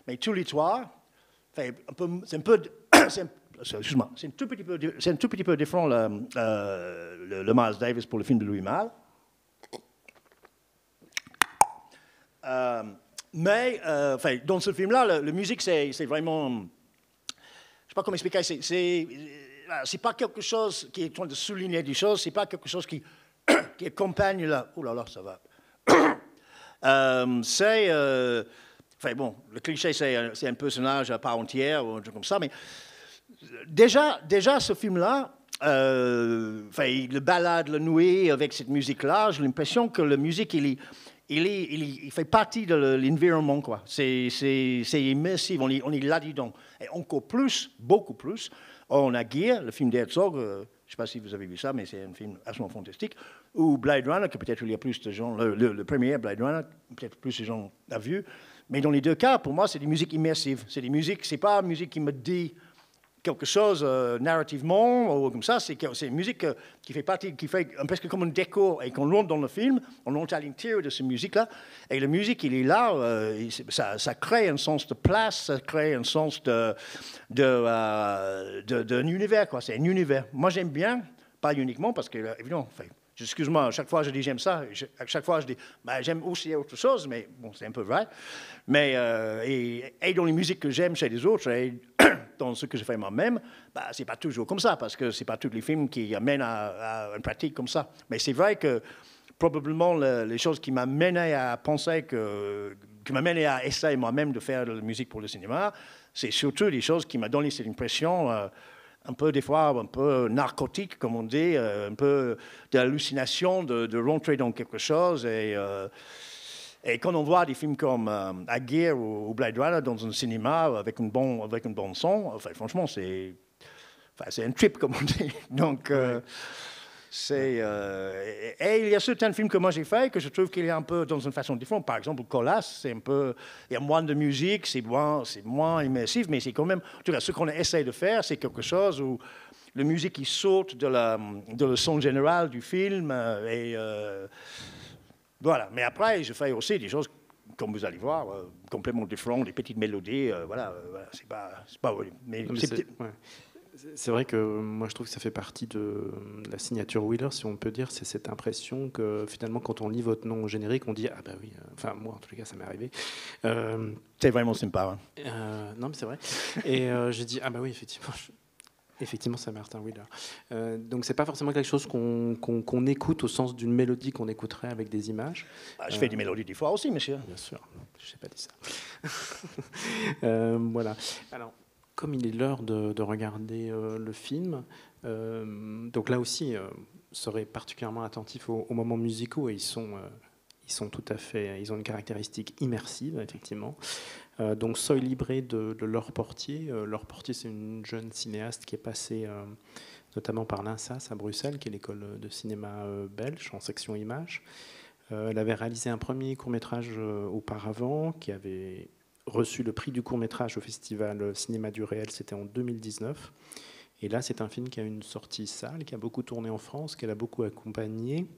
C: mais tous les trois, c'est un peu, excuse-moi, c'est un tout petit peu différent le Miles Davis pour le film de Louis Malle. Mais dans ce film-là, la musique, c'est vraiment... Je ne sais pas comment expliquer. C'est pas quelque chose qui est en train de souligner des choses. C'est pas quelque chose qui accompagne la... Oh là là, ça va. Bon, le cliché, c'est un personnage à part entière ou un truc comme ça. Mais déjà ce film-là, le balade la nuit avec cette musique-là, j'ai l'impression que la musique, il fait partie de l'environnement, quoi. C'est immersif, on est là-dedans. Et encore plus, beaucoup plus, on a Gear, le film d'Herzog, je ne sais pas si vous avez vu ça, mais c'est un film absolument fantastique, ou Blade Runner, que peut-être il y a plus de gens, le premier Blade Runner, peut-être plus de gens l'ont vu. Mais dans les deux cas, pour moi, c'est des musiques immersives. C'est des musiques, c'est pas une musique qui me dit quelque chose narrativement ou comme ça, c'est une musique qui fait partie, qui fait presque comme un décor. Et quand on rentre dans le film, on entre à l'intérieur de cette musique-là, et la musique, il est là, ça crée un sens de place, ça crée un sens d'un univers, quoi. C'est un univers. Moi, j'aime bien, pas uniquement, parce que, évidemment, excuse-moi, à chaque fois je dis j'aime ça, à chaque fois je dis j'aime aussi autre chose, mais bon, c'est un peu vrai. Mais et dans les musiques que j'aime chez les autres, et dans ce que je fais moi-même, c'est pas toujours comme ça, parce que c'est pas tous les films qui amènent à une pratique comme ça. Mais c'est vrai que probablement les choses qui m'amènent à penser qui m'amènent à essayer moi-même de faire de la musique pour le cinéma, c'est surtout des choses qui m'ont donné cette impression un peu, des fois, un peu narcotique, comme on dit, un peu d'hallucination, de rentrer dans quelque chose. Et quand on voit des films comme Aguirre ou Blade Runner dans un cinéma avec une bonne son, franchement, c'est un trip, comme on dit. Donc, et il y a certains films que moi j'ai fait que je trouve qu'il est un peu dans une façon différente. Par exemple, Colas, il y a moins de musique, c'est moins immersif, mais c'est quand même, en tout cas, ce qu'on essaie de faire, c'est quelque chose où la musique qui saute de le son général du film. Voilà. Mais après, je fais aussi des choses, comme vous allez voir, complètement différentes, des petites mélodies. Voilà. C'est pas mais
B: c'est vrai que moi je trouve que ça fait partie de la signature Wheeler, si on peut dire. C'est cette impression que finalement quand on lit votre nom au générique, on dit ah bah oui, enfin moi en tout cas ça m'est arrivé.
C: C'est vraiment sympa.
B: Non mais c'est vrai. Et j'ai dit ah bah oui effectivement c'est Martin Wheeler. Donc c'est pas forcément quelque chose qu'on écoute au sens d'une mélodie qu'on écouterait avec des images.
C: Je fais des mélodies des fois aussi, monsieur.
B: Bien sûr, je n'ai pas dit ça. Voilà. Alors, comme il est l'heure de regarder le film, donc là aussi, serez particulièrement attentif aux moments musicaux et ils sont tout à fait, ils ont une caractéristique immersive, effectivement. Donc Soy Libre de Laure Portier. Laure Portier, c'est une jeune cinéaste qui est passée notamment par l'INSAS à Bruxelles, qui est l'école de cinéma belge en section images. Elle avait réalisé un premier court-métrage auparavant qui avait reçu le prix du court-métrage au Festival Cinéma du Réel, c'était en 2019. Et là, c'est un film qui a une sortie salle, qui a beaucoup tourné en France, qu'elle a beaucoup accompagné.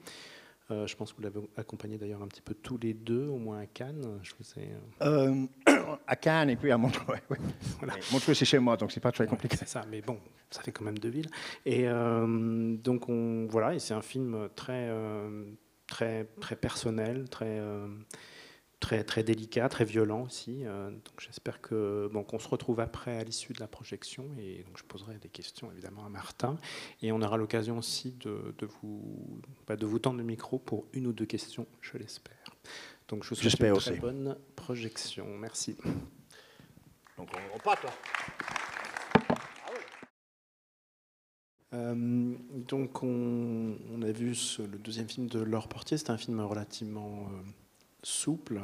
B: Je pense que vous l'avez accompagné d'ailleurs un petit peu tous les deux, au moins à Cannes. Je vous ai...
C: À Cannes et puis à Montreux. Oui. Voilà. Montreux, c'est chez moi, donc c'est pas très compliqué.
B: C'est ça, mais bon, ça fait quand même deux villes. Et donc, voilà, et c'est un film très personnel, très délicat, très violent aussi. Donc j'espère qu'on se retrouve après à l'issue de la projection et donc je poserai des questions évidemment à Martin et on aura l'occasion aussi de vous tendre le micro pour une ou deux questions, je l'espère. Donc je vous souhaite une très bonne projection. Merci.
C: Donc on part là.
B: Donc on a vu le deuxième film de Laure Portier. C'est un film relativement souple,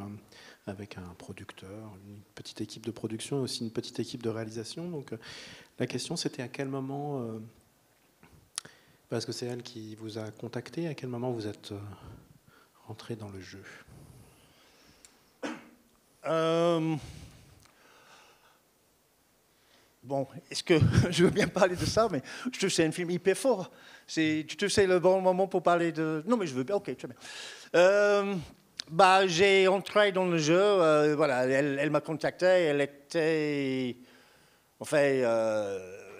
B: avec un producteur, une petite équipe de production et aussi une petite équipe de réalisation. Donc la question c'était à quel moment, parce que c'est elle qui vous a contacté, à quel moment vous êtes rentrer dans le jeu?
C: Bon, est-ce que je veux bien parler de ça, mais je trouve que c'est un film hyper fort. Tu trouves que c'est le bon moment pour parler de... Non, mais je veux bien, ok, très bien. J'ai entré dans le jeu, voilà, elle m'a contacté, elle était... Enfin,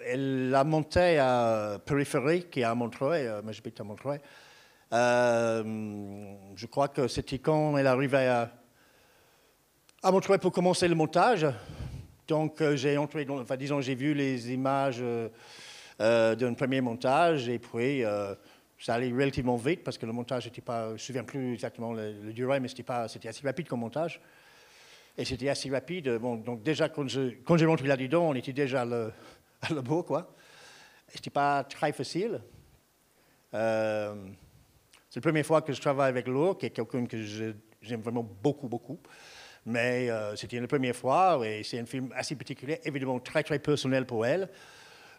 C: elle a monté à Périphérie, qui est à Montreuil, moi j'habite à Montreuil. Je crois que c'était quand elle arrivait à Montreuil pour commencer le montage. Donc, j'ai entré dans, enfin, disons, j'ai vu les images d'un premier montage et puis ça allait relativement vite parce que le montage n'était pas, je ne me souviens plus exactement le durée, mais c'était assez rapide comme montage. Et c'était assez rapide. Bon, donc déjà, quand j'ai rentré là-dedans, on était déjà à le bout, quoi. Ce n'était pas très facile. C'est la première fois que je travaille avec Laure, qui est quelqu'un que j'aime vraiment beaucoup, beaucoup. Mais c'était la première fois et c'est un film assez particulier, évidemment très, très personnel pour elle.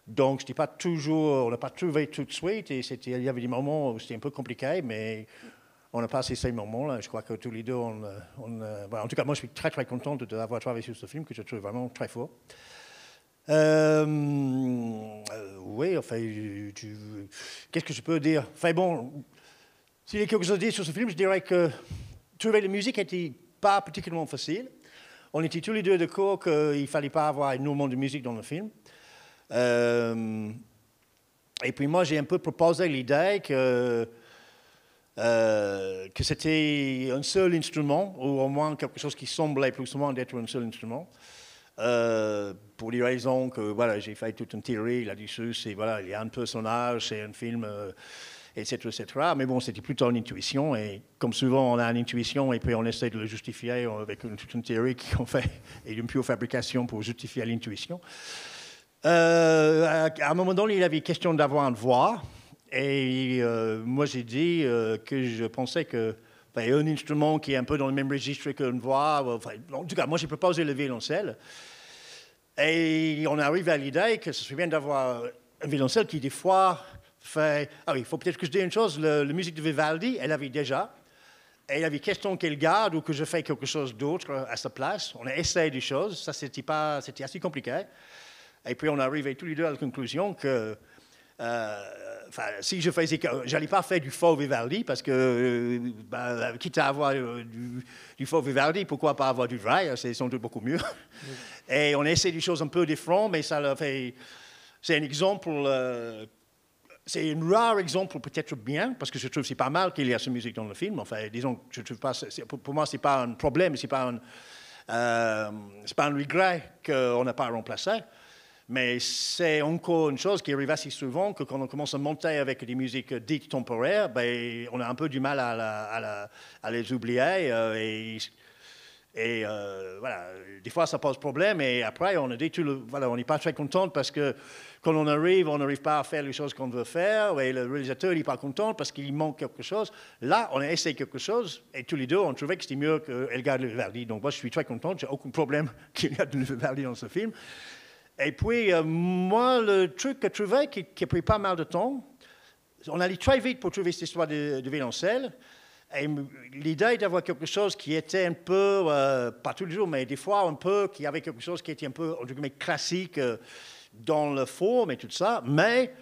C: Donc, on n'a pas trouvé tout de suite et il y avait des moments où c'était un peu compliqué, mais on a passé ces moments-là. Je crois que tous les deux, voilà, en tout cas, moi, je suis très, très content d'avoir travaillé sur ce film que je trouve vraiment très fort. Oui, enfin, qu'est-ce que je peux dire? Enfin, bon, s'il y a quelque chose à dire sur ce film, je dirais que trouver la musique était pas particulièrement facile. On était tous les deux d'accord qu'il ne fallait pas avoir énormément de musique dans le film. Et puis moi, j'ai un peu proposé l'idée que c'était un seul instrument, ou au moins quelque chose qui semblait plus ou moins d'être un seul instrument. Pour des raisons que voilà, j'ai fait toute une théorie là-dessus. Voilà, il y a un personnage, c'est un film... etc., etc. Mais bon, c'était plutôt une intuition. Et comme souvent, on a une intuition et puis on essaie de le justifier avec toute une théorie qu'on fait et une pure fabrication pour justifier l'intuition. À un moment donné, il avait question d'avoir une voix. Et moi, j'ai dit que je pensais que un instrument qui est un peu dans le même registre qu'une voix. En tout cas, moi, j'ai proposé le violoncelle. Et on arrive à l'idée que ce serait bien d'avoir un violoncelle qui, des fois... il faut peut-être que je dise une chose, la musique de Vivaldi, elle avait déjà, et il avait question qu'elle garde ou que je fasse quelque chose d'autre à sa place. On a essayé des choses, ça c'était assez compliqué. Et puis on est arrivé tous les deux à la conclusion que si je faisais, j'allais pas faire du faux Vivaldi parce que quitte à avoir du faux Vivaldi, pourquoi pas avoir du vrai, c'est sans doute beaucoup mieux. Et on a essayé des choses un peu différentes, mais ça fait, c'est un exemple. C'est un rare exemple, peut-être bien, parce que je trouve que c'est pas mal qu'il y ait cette musique dans le film. Enfin, disons, je trouve pas, pour moi, c'est pas un problème, c'est pas un regret qu'on n'a pas remplacé. Mais c'est encore une chose qui arrive assez souvent, que quand on commence à monter avec des musiques dites temporaires, on a un peu du mal à les oublier. Et voilà, des fois, ça pose problème. Et après, on a dit, voilà, on n'est pas très content parce que quand on n'arrive pas à faire les choses qu'on veut faire. Et le réalisateur n'est pas content parce qu'il manque quelque chose. Là, on a essayé quelque chose. Et tous les deux, on trouvait que c'était mieux qu'elle garde le Vivaldi. Donc moi, je suis très content. J'ai aucun problème qu'il y ait du Vivaldi dans ce film. Et puis, moi, le truc que je trouvais qui a pris pas mal de temps, on allait très vite pour trouver cette histoire de violoncelle. Et l'idée d'avoir quelque chose qui était un peu, pas tous les jours, mais des fois un peu, qui avait quelque chose qui était un peu, entre guillemets, classique dans le forme et tout ça. Mais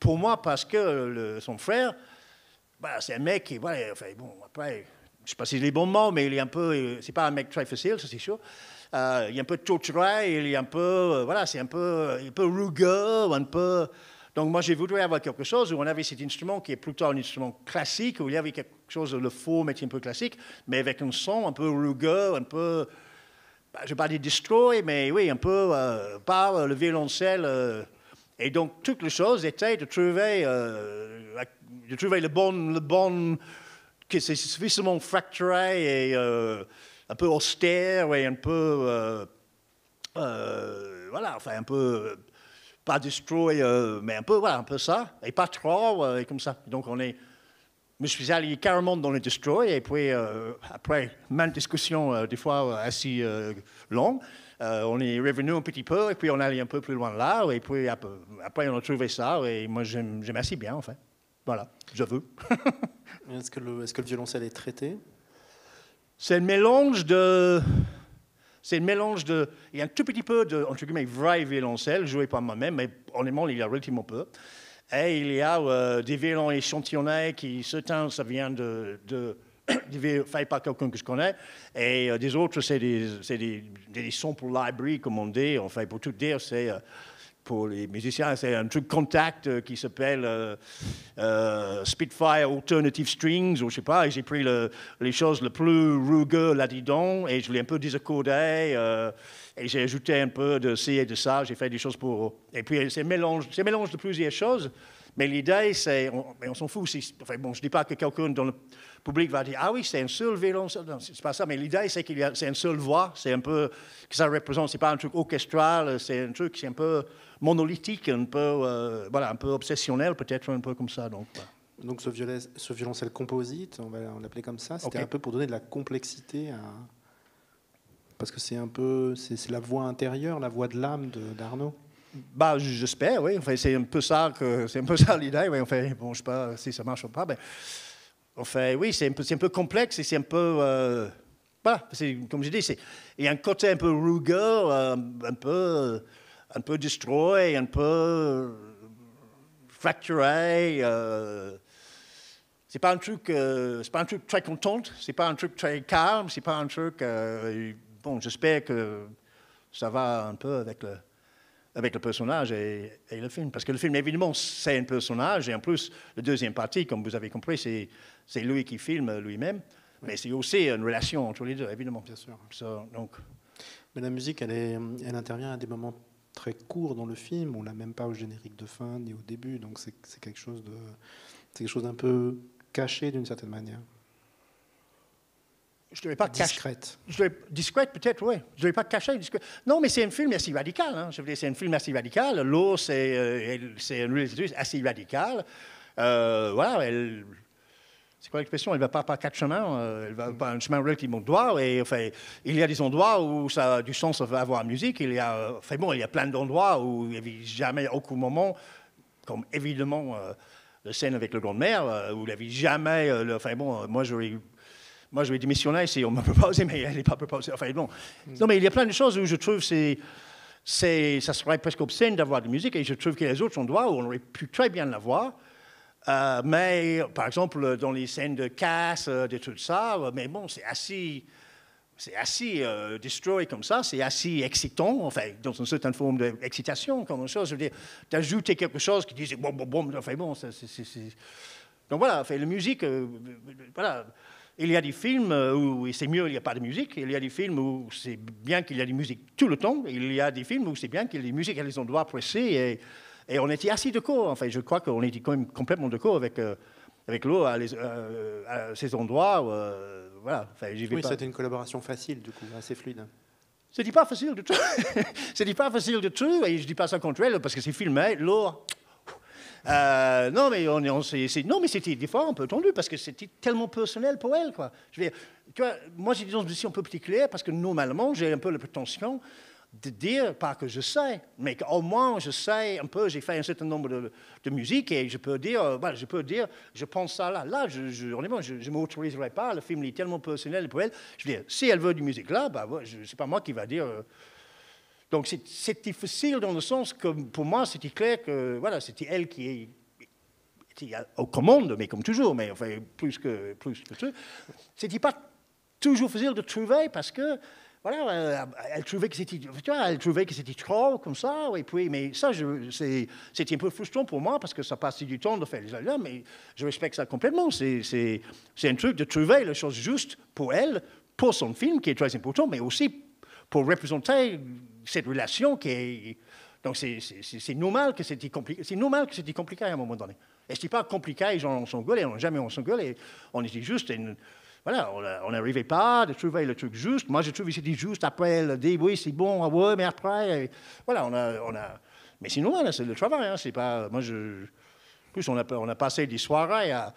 C: pour moi, parce que son frère, c'est un mec qui, voilà, enfin, bon, après, je ne sais pas si c'est les bons mots, mais il est un peu, c'est pas un mec très facile, ça c'est sûr. Il est un peu torturé, il est un peu, voilà, c'est un peu rugueux, un peu... Donc moi, j'ai voulu avoir quelque chose où on avait cet instrument qui est plutôt un instrument classique, où il y avait quelque chose, le forme était un peu classique, mais avec un son un peu rugueux, un peu, je ne vais pas dire destroy, mais oui, un peu par le violoncelle. Et donc, toutes les choses étaient de trouver le bon, que c'est suffisamment fracturé et un peu austère et un peu, voilà, enfin un peu... pas destroy, mais un peu, voilà, un peu ça, et pas trop, et comme ça. Donc, je me suis allé carrément dans le destroy, et puis, après maintes discussions, des fois assez longues, on est revenu un petit peu, et puis on est allé un peu plus loin là, et puis après, on a trouvé ça, et moi, j'aime assez bien, en fait. Voilà, je veux.
B: Est-ce que le violoncelle est traité?
C: C'est un mélange de... Il y a un tout petit peu de, entre guillemets, vrai violoncelle, joué par moi-même, mais honnêtement, il y a relativement peu. Et il y a des violons échantillonnés qui, certains, ça vient fait par quelqu'un que je connais, et des autres, c'est des sons pour library, comme on dit. Enfin, pour tout dire, c'est... pour les musiciens, c'est un truc contact qui s'appelle Spitfire Alternative Strings, ou je sais pas, et j'ai pris les choses les plus rugueux là-dedans, et je l'ai un peu désaccordé, et j'ai ajouté un peu de ci et de ça, j'ai fait des choses pour... Et puis c'est un mélange de plusieurs choses, mais l'idée, c'est... on s'en fout. Enfin, bon, je ne dis pas que quelqu'un dans le public va dire « Ah oui, c'est un seul violoncelle ». Non, c'est pas ça, mais l'idée, c'est c'est une seule voix, c'est un peu... que ça représente, c'est pas un truc orchestral, c'est un truc, c'est un peu monolithique, un peu, un peu obsessionnel, peut-être un peu comme ça.
B: Donc ce violoncelle composite, on va l'appeler comme ça, c'était un peu pour donner de la complexité à... Parce que c'est un peu... C'est la voix intérieure, la voix de l'âme d'Arnaud.
C: Bah, j'espère, oui. Enfin, c'est un peu ça l'idée. Oui. Enfin, bon, je sais pas si ça marche ou pas, mais enfin, oui, c'est un peu complexe et c'est un peu, voilà, comme je dis, il y a un côté un peu rugueux, un peu destroy, un peu fracturé. C'est pas un truc très content, c'est pas un truc très calme, c'est pas un truc. Bon, j'espère que ça va un peu avec le personnage et le film. Parce que le film, évidemment, c'est un personnage. Et en plus, la deuxième partie, comme vous avez compris, c'est lui qui filme lui-même. Oui. Mais c'est aussi une relation entre les deux, évidemment.
B: Bien sûr.
C: Donc...
B: Mais la musique, elle intervient à des moments très courts dans le film. On l'a même pas au générique de fin ni au début. Donc c'est quelque chose d'un peu caché d'une certaine manière.
C: Je ne dirais pas
B: discrète.
C: Discrète, peut-être, oui. Je ne dirais pas caché. Non, mais c'est un film assez radical. Hein. Je veux dire, c'est un film assez radical. L'eau, c'est une réalisatrice assez radicale. Voilà, c'est quoi l'expression? Elle ne va pas par quatre chemins. Elle va par un chemin relativement droit. Et enfin, il y a des endroits où ça a du sens de avoir la musique. Il y a plein d'endroits où il n'y avait jamais, à aucun moment, comme évidemment la scène avec le grand-mère, où il n'y avait jamais... Moi, je vais démissionner si on me proposait, mais elle n'est pas proposée. Enfin, bon. Non, mais il y a plein de choses où je trouve que ça serait presque obscène d'avoir de la musique, et je trouve qu'il y a les autres endroits où on aurait pu très bien l'avoir. Mais, par exemple, dans les scènes de casse, de tout ça, mais bon, c'est assez destroy comme ça, c'est assez excitant, enfin, dans une certaine forme d'excitation, comme chose. Je veux dire, d'ajouter quelque chose qui disait bon, enfin, bon, Donc voilà, enfin, la musique, voilà. Il y a des films où c'est mieux, il n'y a pas de musique. Il y a des films où c'est bien qu'il y ait de musique tout le temps. Il y a des films où c'est bien qu'il y ait de musique à des endroits précis. Et on était assez d'accord. Enfin, je crois qu'on était quand même complètement d'accord avec l'eau à ces endroits. Voilà. Enfin,
B: oui, c'était une collaboration facile, du coup, assez fluide.
C: Ce n'est pas facile du tout. Ce n'est pas facile du tout. Et je ne dis pas ça contre elle, parce que c'est filmé. L'eau... non, mais c'était des fois un peu tendu parce que c'était tellement personnel pour elle, quoi. Je veux dire, tu vois, moi j'ai des positions un peu particulières parce que normalement j'ai un peu la prétention de dire, pas que je sais, mais qu'au moins je sais un peu, j'ai fait un certain nombre de musiques et je peux dire, je pense ça là. Là, honnêtement, je ne m'autoriserai pas, le film est tellement personnel pour elle. Je veux dire, si elle veut du musique là, c'est pas moi qui va dire... Donc c'est difficile dans le sens que pour moi c'était clair que voilà, c'était elle qui était aux commandes, mais comme toujours, mais enfin plus que tout. C'était pas toujours facile de trouver parce que voilà, elle trouvait que c'était trop comme ça, et puis mais ça c'était un peu frustrant pour moi parce que ça passait du temps de faire les albums, mais je respecte ça complètement. C'est un truc de trouver la chose juste pour elle, pour son film qui est très important, mais aussi pour représenter cette relation qui est... Donc, c'est normal que c'était compliqué. C'est normal que c'était compliqué à un moment donné. Et ce n'est pas compliqué, les gens s'engueulent, on n'a jamais s'engueulé. On était juste... Voilà, on n'arrivait pas à trouver le truc juste. Moi, je trouve que c'était juste. Après, elle dit, oui, c'est bon, ouais, mais après... voilà, on a... Mais c'est normal, c'est le travail. Hein, c'est pas... Moi, En plus, on a passé des soirées à...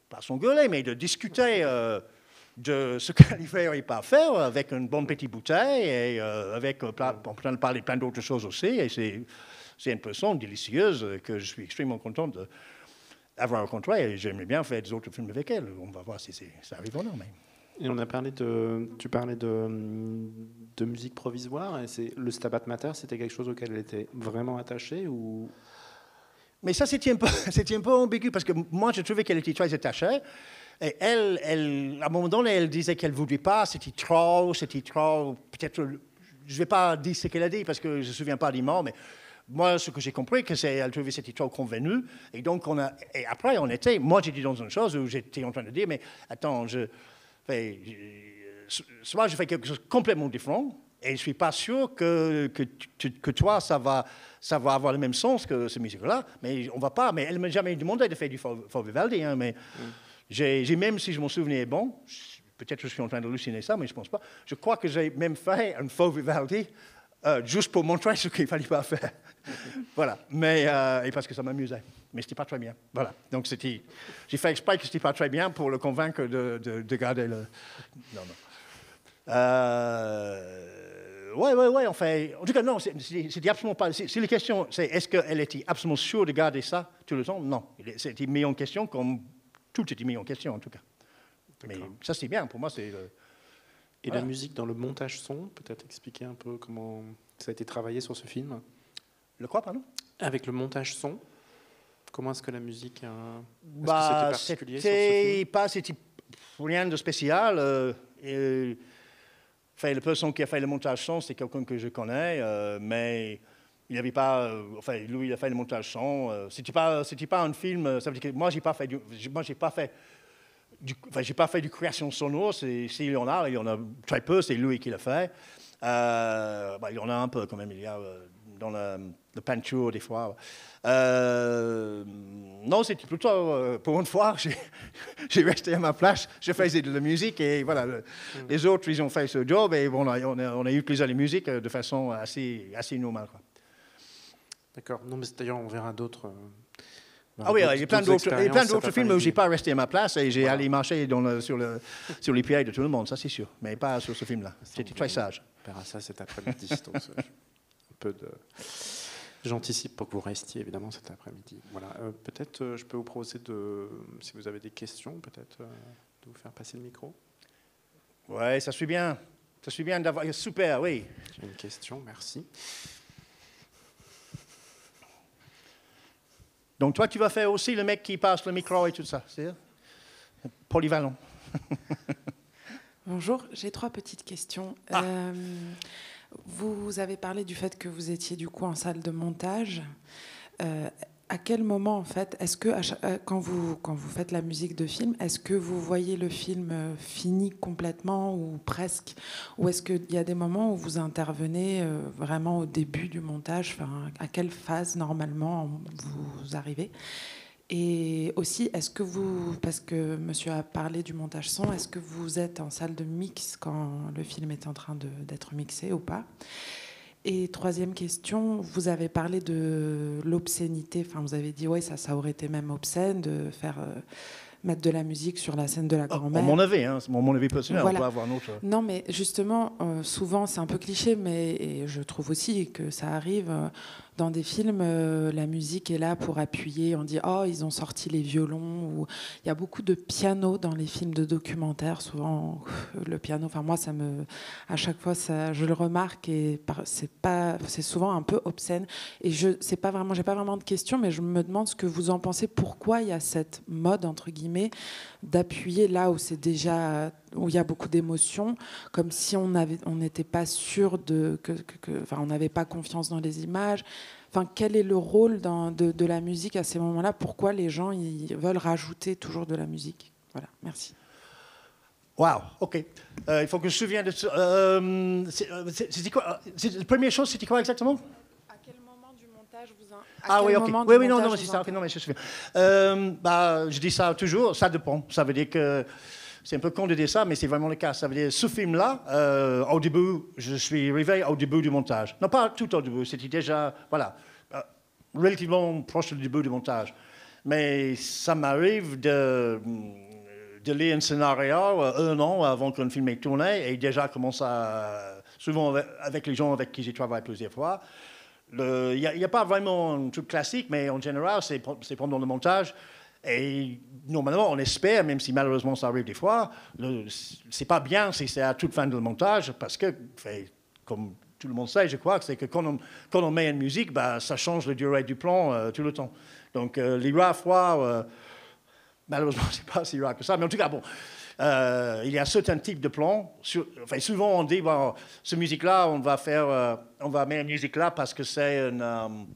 C: Pas s'engueuler, mais de discuter... de ce qu'elle ne ferait pas faire avec une bonne petite bouteille et on peut parler plein d'autres choses aussi. Et c'est une personne délicieuse que je suis extrêmement content avoir rencontré. Et j'aimerais bien faire d'autres films avec elle. On va voir si ça arrive ou non. Mais...
B: Et on a parlé tu parlais de musique provisoire. Et le Stabat Mater, c'était quelque chose auquel elle était vraiment attachée ou...
C: Mais ça, c'était un peu ambigu parce que moi, je trouvais qu'elle était très attachée. Et elle, à un moment donné, elle disait qu'elle ne voulait pas, c'était trop, peut-être, je ne vais pas dire ce qu'elle a dit parce que je ne me souviens pas des mots, mais moi, ce que j'ai compris, elle trouvait que c'était trop convenu. Et donc, et après, moi, j'étais dans une chose où j'étais en train de dire, mais attends, soit je fais quelque chose de complètement différent, et je ne suis pas sûr que toi, ça va avoir le même sens que ce musique-là, mais on ne va pas. Mais elle ne m'a jamais demandé de faire du Faux Vivaldi, hein, mais même si je m'en souvenais bon, peut-être que je suis en train d'halluciner ça, mais je ne pense pas. Je crois que j'ai même fait un Faux Vivaldi juste pour montrer ce qu'il ne fallait pas faire. Voilà, et parce que ça m'amusait. Mais ce n'était pas très bien. Voilà, donc j'ai fait exprès que ce n'était pas très bien pour le convaincre de garder le... Non. Ouais, enfin, en tout cas, non, c'était absolument pas... Si la question, c'est est-ce qu'elle était absolument sûre de garder ça tout le temps? Non, c'était mis en question comme tout était mis en question, en tout cas. Mais ça, c'est bien, pour moi, c'est...
B: Et la musique dans le montage son, peut-être expliquer un peu comment ça a été travaillé sur ce film?
C: Le quoi, pardon?
B: Avec le montage son, comment est-ce que la musique... Est-ce que
C: c'était
B: particulier sur ce film?
C: C'était rien de spécial. La personne qui a fait le montage son, c'est quelqu'un que je connais, mais il n'avait pas... lui, il a fait le montage son. C'était pas un film... Ça veut dire que moi, j'ai pas fait du création sonore. S'il y en a très peu, c'est lui qui l'a fait. Il y en a un peu quand même, il y a dans la peinture des fois. Non, c'était plutôt, pour une fois, j'ai resté à ma place, je faisais de la musique et voilà, les autres, ils ont fait ce job et bon, on a utilisé la musique de façon assez normale. Quoi.
B: D'accord, non mais d'ailleurs on verra d'autres...
C: Ah oui, il y a plein d'autres films où je n'ai pas resté à ma place et j'ai allé marcher sur les pieds de tout le monde, ça c'est sûr, mais pas sur ce film-là. C'était très sage.
B: On verra ça cet après-midi, donc un peu de... J'anticipe pour que vous restiez évidemment cet après-midi. Voilà, peut-être je peux vous proposer si vous avez des questions, peut-être de vous faire passer le micro.
C: Oui, ça suit bien. Ça suit bien d'avoir... Super, oui.
B: J'ai une question, merci.
C: Donc, toi, tu vas faire aussi le mec qui passe le micro et tout ça, c'est polyvalent.
D: Bonjour, j'ai 3 petites questions. Vous avez parlé du fait que vous étiez du coup en salle de montage. À quel moment, en fait, est-ce que quand vous faites la musique de film, est-ce que vous voyez le film fini complètement ou presque? Ou est-ce qu'il y a des moments où vous intervenez vraiment au début du montage? Enfin, à quelle phase, normalement, vous arrivez? Et aussi, est-ce que parce que monsieur a parlé du montage son, est-ce que vous êtes en salle de mix quand le film est en train d'être mixé ou pas? Et 3e question, vous avez parlé de l'obscénité. Enfin, vous avez dit, ouais, ça aurait été même obscène de mettre de la musique sur la scène de la grand-mère.
C: Mon avis, hein, mon avis personnel, voilà. On peut avoir un autre...
D: Non, mais justement, souvent, c'est un peu cliché, mais je trouve aussi que ça arrive... Dans des films, la musique est là pour appuyer. On dit « Oh, ils ont sorti les violons ». Ou... Il y a beaucoup de piano dans les films de documentaires. Souvent, le piano... Enfin, moi, à chaque fois, je le remarque et c'est souvent un peu obscène. Et j'ai pas vraiment de questions, mais je me demande ce que vous en pensez. Pourquoi il y a cette mode, entre guillemets, d'appuyer là où il y a beaucoup d'émotions, comme si on n'était pas sûr on n'avait pas confiance dans les images. Enfin, quel est le rôle de la musique à ces moments-là? Pourquoi les gens ils veulent rajouter toujours de la musique? Voilà, merci.
C: Wow, ok. Il faut que je me souvienne de ça. C'était quoi? La première chose, c'était quoi exactement?
D: À quel moment du montage vous...
C: Oui, ok. Oui, non, c'est ça. Non, mais je me souviens. Je dis ça toujours, ça dépend. Ça veut dire que... C'est un peu con de dire ça, mais c'est vraiment le cas. Ça veut dire, ce film-là, au début, je suis arrivé au début du montage. Non, pas tout au début, c'était déjà, relativement proche du début du montage. Mais ça m'arrive de lire un scénario 1 an avant qu'un film ait tourné et déjà commence souvent avec les gens avec qui j'ai travaillé plusieurs fois. Il n'y a pas vraiment un truc classique, mais en général, c'est pendant le montage. Et normalement, on espère, même si malheureusement ça arrive des fois, c'est pas bien si c'est à toute fin de le montage, parce que, comme tout le monde sait, je crois, c'est que quand on met une musique, bah, ça change la durée du plan tout le temps. Donc les rares fois, malheureusement, c'est pas si rare que ça, mais en tout cas, bon, il y a certains types de plans. Souvent, on dit, bon, cette musique-là, on va mettre une musique là parce que c'est une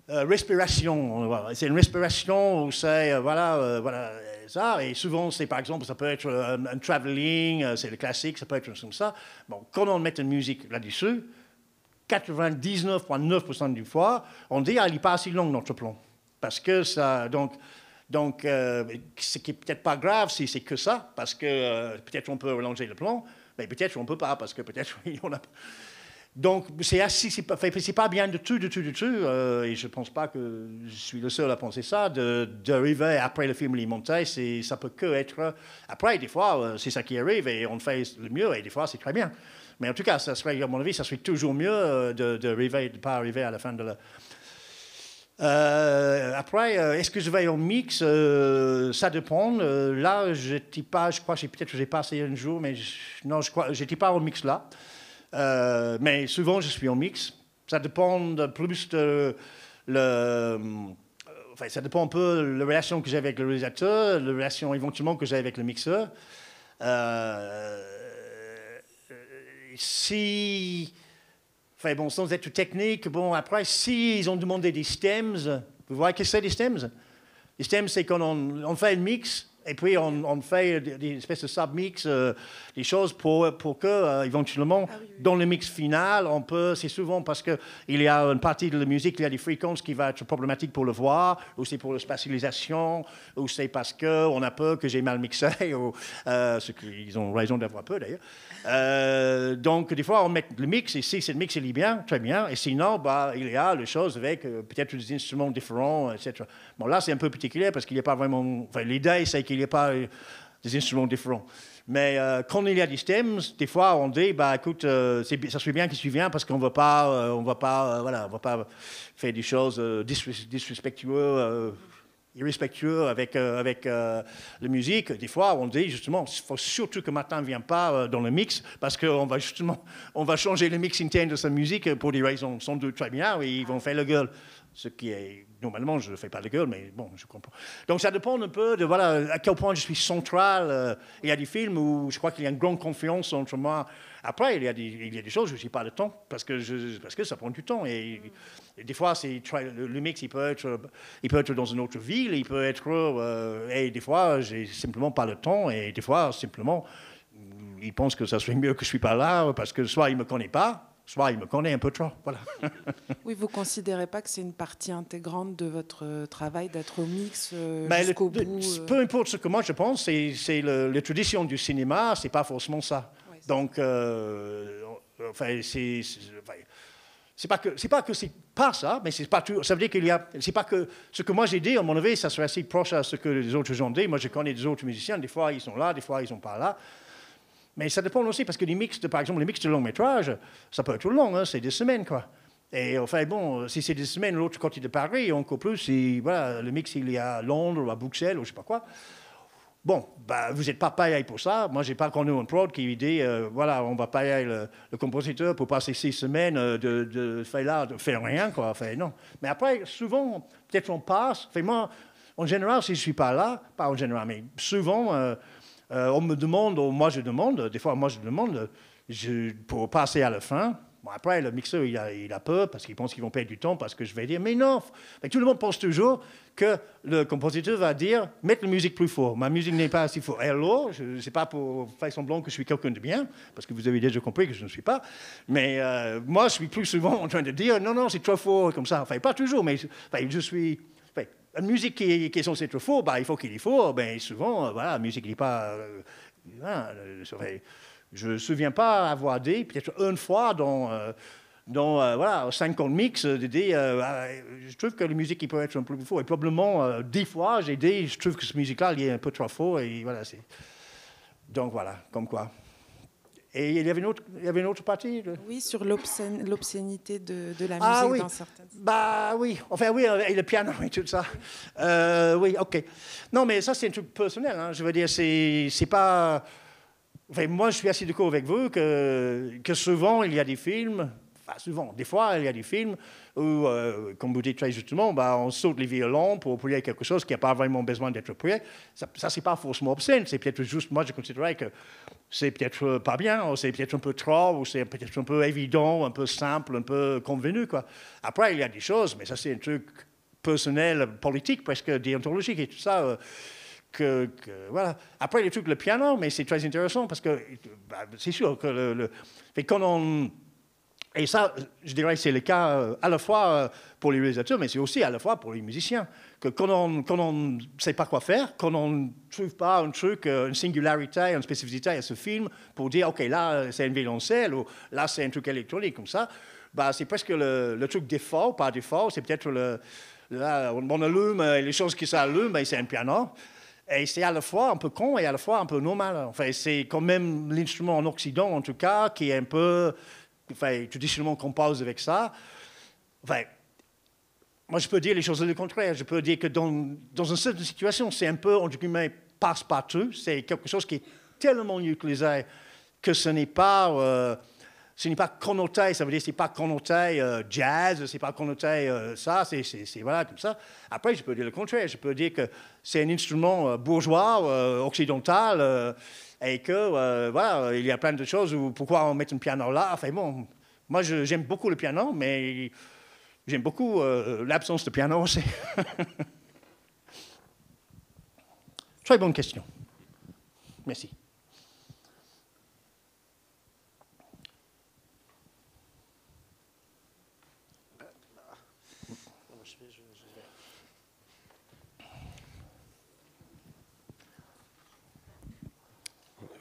C: respiration. C'est une respiration où c'est, voilà, ça. Et souvent, c'est par exemple, ça peut être un travelling, c'est le classique, ça peut être comme ça. Bon, quand on met une musique là-dessus, 99,9% du fois, on dit, il n'est pas assez long notre plan. Parce que ça, donc, ce qui n'est peut-être pas grave si c'est que ça, parce que peut-être on peut allonger le plan, mais peut-être on ne peut pas, parce que peut-être on a... Donc, c'est pas bien du tout, et je ne pense pas que je suis le seul à penser ça, d'arriver après le film est monté, ça peut que être... Après, des fois, c'est ça qui arrive, et on fait le mieux, et des fois, c'est très bien. Mais en tout cas, ça serait, à mon avis, ça serait toujours mieux de ne pas arriver à la fin de la... Après, est-ce que je vais en mix? Ça dépend. Là, je crois que peut-être que j'ai passé un jour, mais non, je crois, j'étais pas en mix là. Mais souvent, je suis en mix. Ça dépend plus de ça dépend un peu de la relation que j'ai avec le réalisateur, la relation éventuellement que j'ai avec le mixeur. Sans être technique, après, s'ils ont demandé des stems, vous voyez qu'est-ce que c'est des stems? Les stems, c'est quand on fait un mix, et puis on fait des espèces de submix, des choses pour que, éventuellement, dans le mix final, on peut, c'est souvent parce qu'il y a une partie de la musique, il y a des fréquences qui vont être problématiques pour le voir, ou c'est pour la spatialisation, ou c'est parce qu'on a peur que j'ai mal mixé, ou ce qu'ils ont raison d'avoir peur d'ailleurs. Donc, des fois, on met le mix, et si ce mix, il est bien, très bien, et sinon, il y a les choses avec peut-être des instruments différents, etc. Bon, là, c'est un peu particulier parce qu'il n'y a pas vraiment... l'idée, c'est qu'il n'y a pas des instruments différents. Mais quand il y a des stems, des fois, on dit, écoute, ça serait bien qu'il suive bien parce qu'on ne va pas faire des choses disrespectueuses, irrespectueux avec la musique. Des fois, on dit justement, il faut surtout que Martin ne vienne pas dans le mix parce qu'on va changer le mix interne de sa musique pour des raisons sans doute très bien et ils vont faire la gueule. Ce qui est, normalement, je ne fais pas de gueule, mais bon, je comprends. Donc, ça dépend un peu de, à quel point je suis central. Il y a des films où je crois qu'il y a une grande confiance entre moi. Après, il y a des choses où je n'ai pas le temps, parce que ça prend du temps. Et des fois, le mix, il peut être dans une autre ville, il peut être... et des fois, j'ai simplement pas le temps, et des fois, simplement, ils pensent que ça serait mieux que je ne suis pas là, parce que soit ils ne me connaissent pas, soit il me connaît un peu trop, voilà.
D: Oui, vous ne considérez pas que c'est une partie intégrante de votre travail d'être au mix jusqu'au bout
C: Peu importe ce que moi je pense, c'est la tradition du cinéma, c'est pas forcément ça. Ouais, donc, c'est pas que c'est pas ça, mais c'est pas tout. Ça veut dire c'est pas que ce que moi j'ai dit, à mon avis, ça serait assez proche à ce que les autres ont dit. Moi, je connais des autres musiciens, des fois ils sont là, des fois ils sont pas là. Mais ça dépend aussi, parce que par exemple, les mix de long métrage, ça peut être tout long, hein, c'est des semaines, quoi. Et enfin, bon, si c'est des semaines, l'autre côté de Paris, encore plus, si le mix, il est à Londres ou à Bruxelles ou je sais pas quoi. Bon, vous n'êtes pas payé pour ça. Moi, je n'ai pas connu un prod qui dit, on va payer le compositeur pour passer 6 semaines de faire rien, quoi. Enfin, non. Mais après, souvent, peut-être on passe. Moi, en général, si je ne suis pas là, pas en général, mais souvent... on me demande, ou moi je demande, des fois moi je demande, pour passer à la fin. Bon, après, le mixeur, il a peur parce qu'il pense qu'ils vont perdre du temps parce que je vais dire, mais non. Mais tout le monde pense toujours que le compositeur va dire, mettre la musique plus fort. Ma musique n'est pas assez forte. Alors, je ne sais pas pour faire semblant que je suis quelqu'un de bien, parce que vous avez déjà compris que je ne suis pas. Mais moi, je suis plus souvent en train de dire, non, c'est trop fort, comme ça. Enfin, pas toujours, mais je suis... Une musique qui est censée être fort, il faut qu'il est fort. Souvent, la musique n'est pas... je ne me souviens pas avoir dit, peut-être une fois dans 50 mix, de dire je trouve que la musique peut être un peu plus fort. Et probablement 10 fois, j'ai dit je trouve que cette musique-là est un peu trop fort. Et voilà, donc voilà, comme quoi. Et il y avait une autre partie
D: Oui, sur l'obscénité de la musique
C: oui.
D: dans certaines...
C: Bah oui, enfin oui, et le piano et tout ça. Oui, ok. Non, mais ça, c'est un truc personnel. Hein. Je veux dire, c'est pas... Enfin, moi, je suis assez d'accord avec vous que souvent, il y a des films... Enfin, souvent, des fois, il y a des films où, comme vous dites très justement, on saute les violons pour prier quelque chose qui n'a pas vraiment besoin d'être prié. Ça c'est pas forcément obscène. C'est peut-être juste, moi, je considérais que c'est peut-être pas bien, ou c'est peut-être un peu trop, ou c'est peut-être un peu évident, un peu simple, un peu convenu, quoi. Après, il y a des choses, mais ça, c'est un truc personnel, politique, presque déontologique et tout ça. Voilà. Après, les trucs, le piano, mais c'est très intéressant parce que c'est sûr que quand on... Et ça, je dirais que c'est le cas à la fois pour les réalisateurs, mais c'est aussi à la fois pour les musiciens. Que quand on ne sait pas quoi faire, quand on ne trouve pas un truc, une singularité, une spécificité à ce film pour dire, OK, là, c'est un violoncelle, ou là, c'est un truc électronique, comme ça, c'est presque le truc défaut, pas défaut, c'est peut-être là, on allume les choses qui s'allument, et c'est un piano. Et c'est à la fois un peu con et à la fois un peu normal. Enfin, c'est quand même l'instrument en Occident, en tout cas, qui est un peu... Enfin, traditionnellement compose avec ça. Enfin, moi, je peux dire les choses le contraire. Je peux dire que dans une certaine situation, c'est un peu, entre guillemets, passe-partout. C'est quelque chose qui est tellement utilisé que ce n'est pas connoté, ça veut dire que ce n'est pas connoté jazz, ce n'est pas connoté ça, c'est voilà, comme ça. Après, je peux dire le contraire. Je peux dire que c'est un instrument bourgeois, occidental, et que, voilà, il y a plein de choses où pourquoi on met un piano là. Enfin bon, moi, j'aime beaucoup le piano, mais j'aime beaucoup l'absence de piano aussi. Très bonne question. Merci.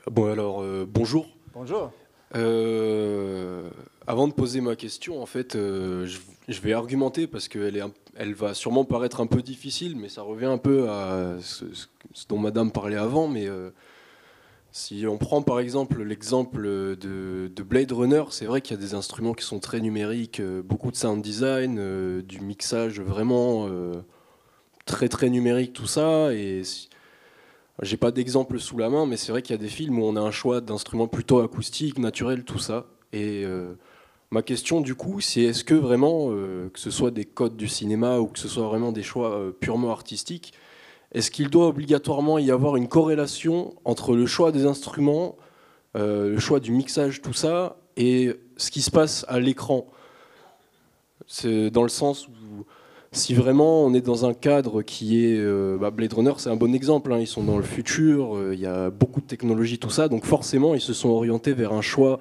E: Bon alors, bonjour.
C: Bonjour.
E: Avant de poser ma question, en fait, je vais argumenter parce qu'elle va sûrement paraître un peu difficile, mais ça revient un peu à ce dont Madame parlait avant. Mais si on prend par exemple l'exemple de Blade Runner, c'est vrai qu'il y a des instruments qui sont très numériques, beaucoup de sound design, du mixage vraiment très très numérique, tout ça. Et j'ai pas d'exemple sous la main, mais c'est vrai qu'il y a des films où on a un choix d'instruments plutôt acoustiques, naturels, tout ça. Et ma question, du coup, c'est est-ce que vraiment, que ce soit des codes du cinéma ou que ce soit vraiment des choix purement artistiques, est-ce qu'il doit obligatoirement y avoir une corrélation entre le choix des instruments, le choix du mixage, tout ça, et ce qui se passe à l'écran? C'est dans le sens où si vraiment on est dans un cadre qui est... Blade Runner, c'est un bon exemple, hein, ils sont dans le futur, il y a beaucoup de technologie, tout ça, donc forcément, ils se sont orientés vers un choix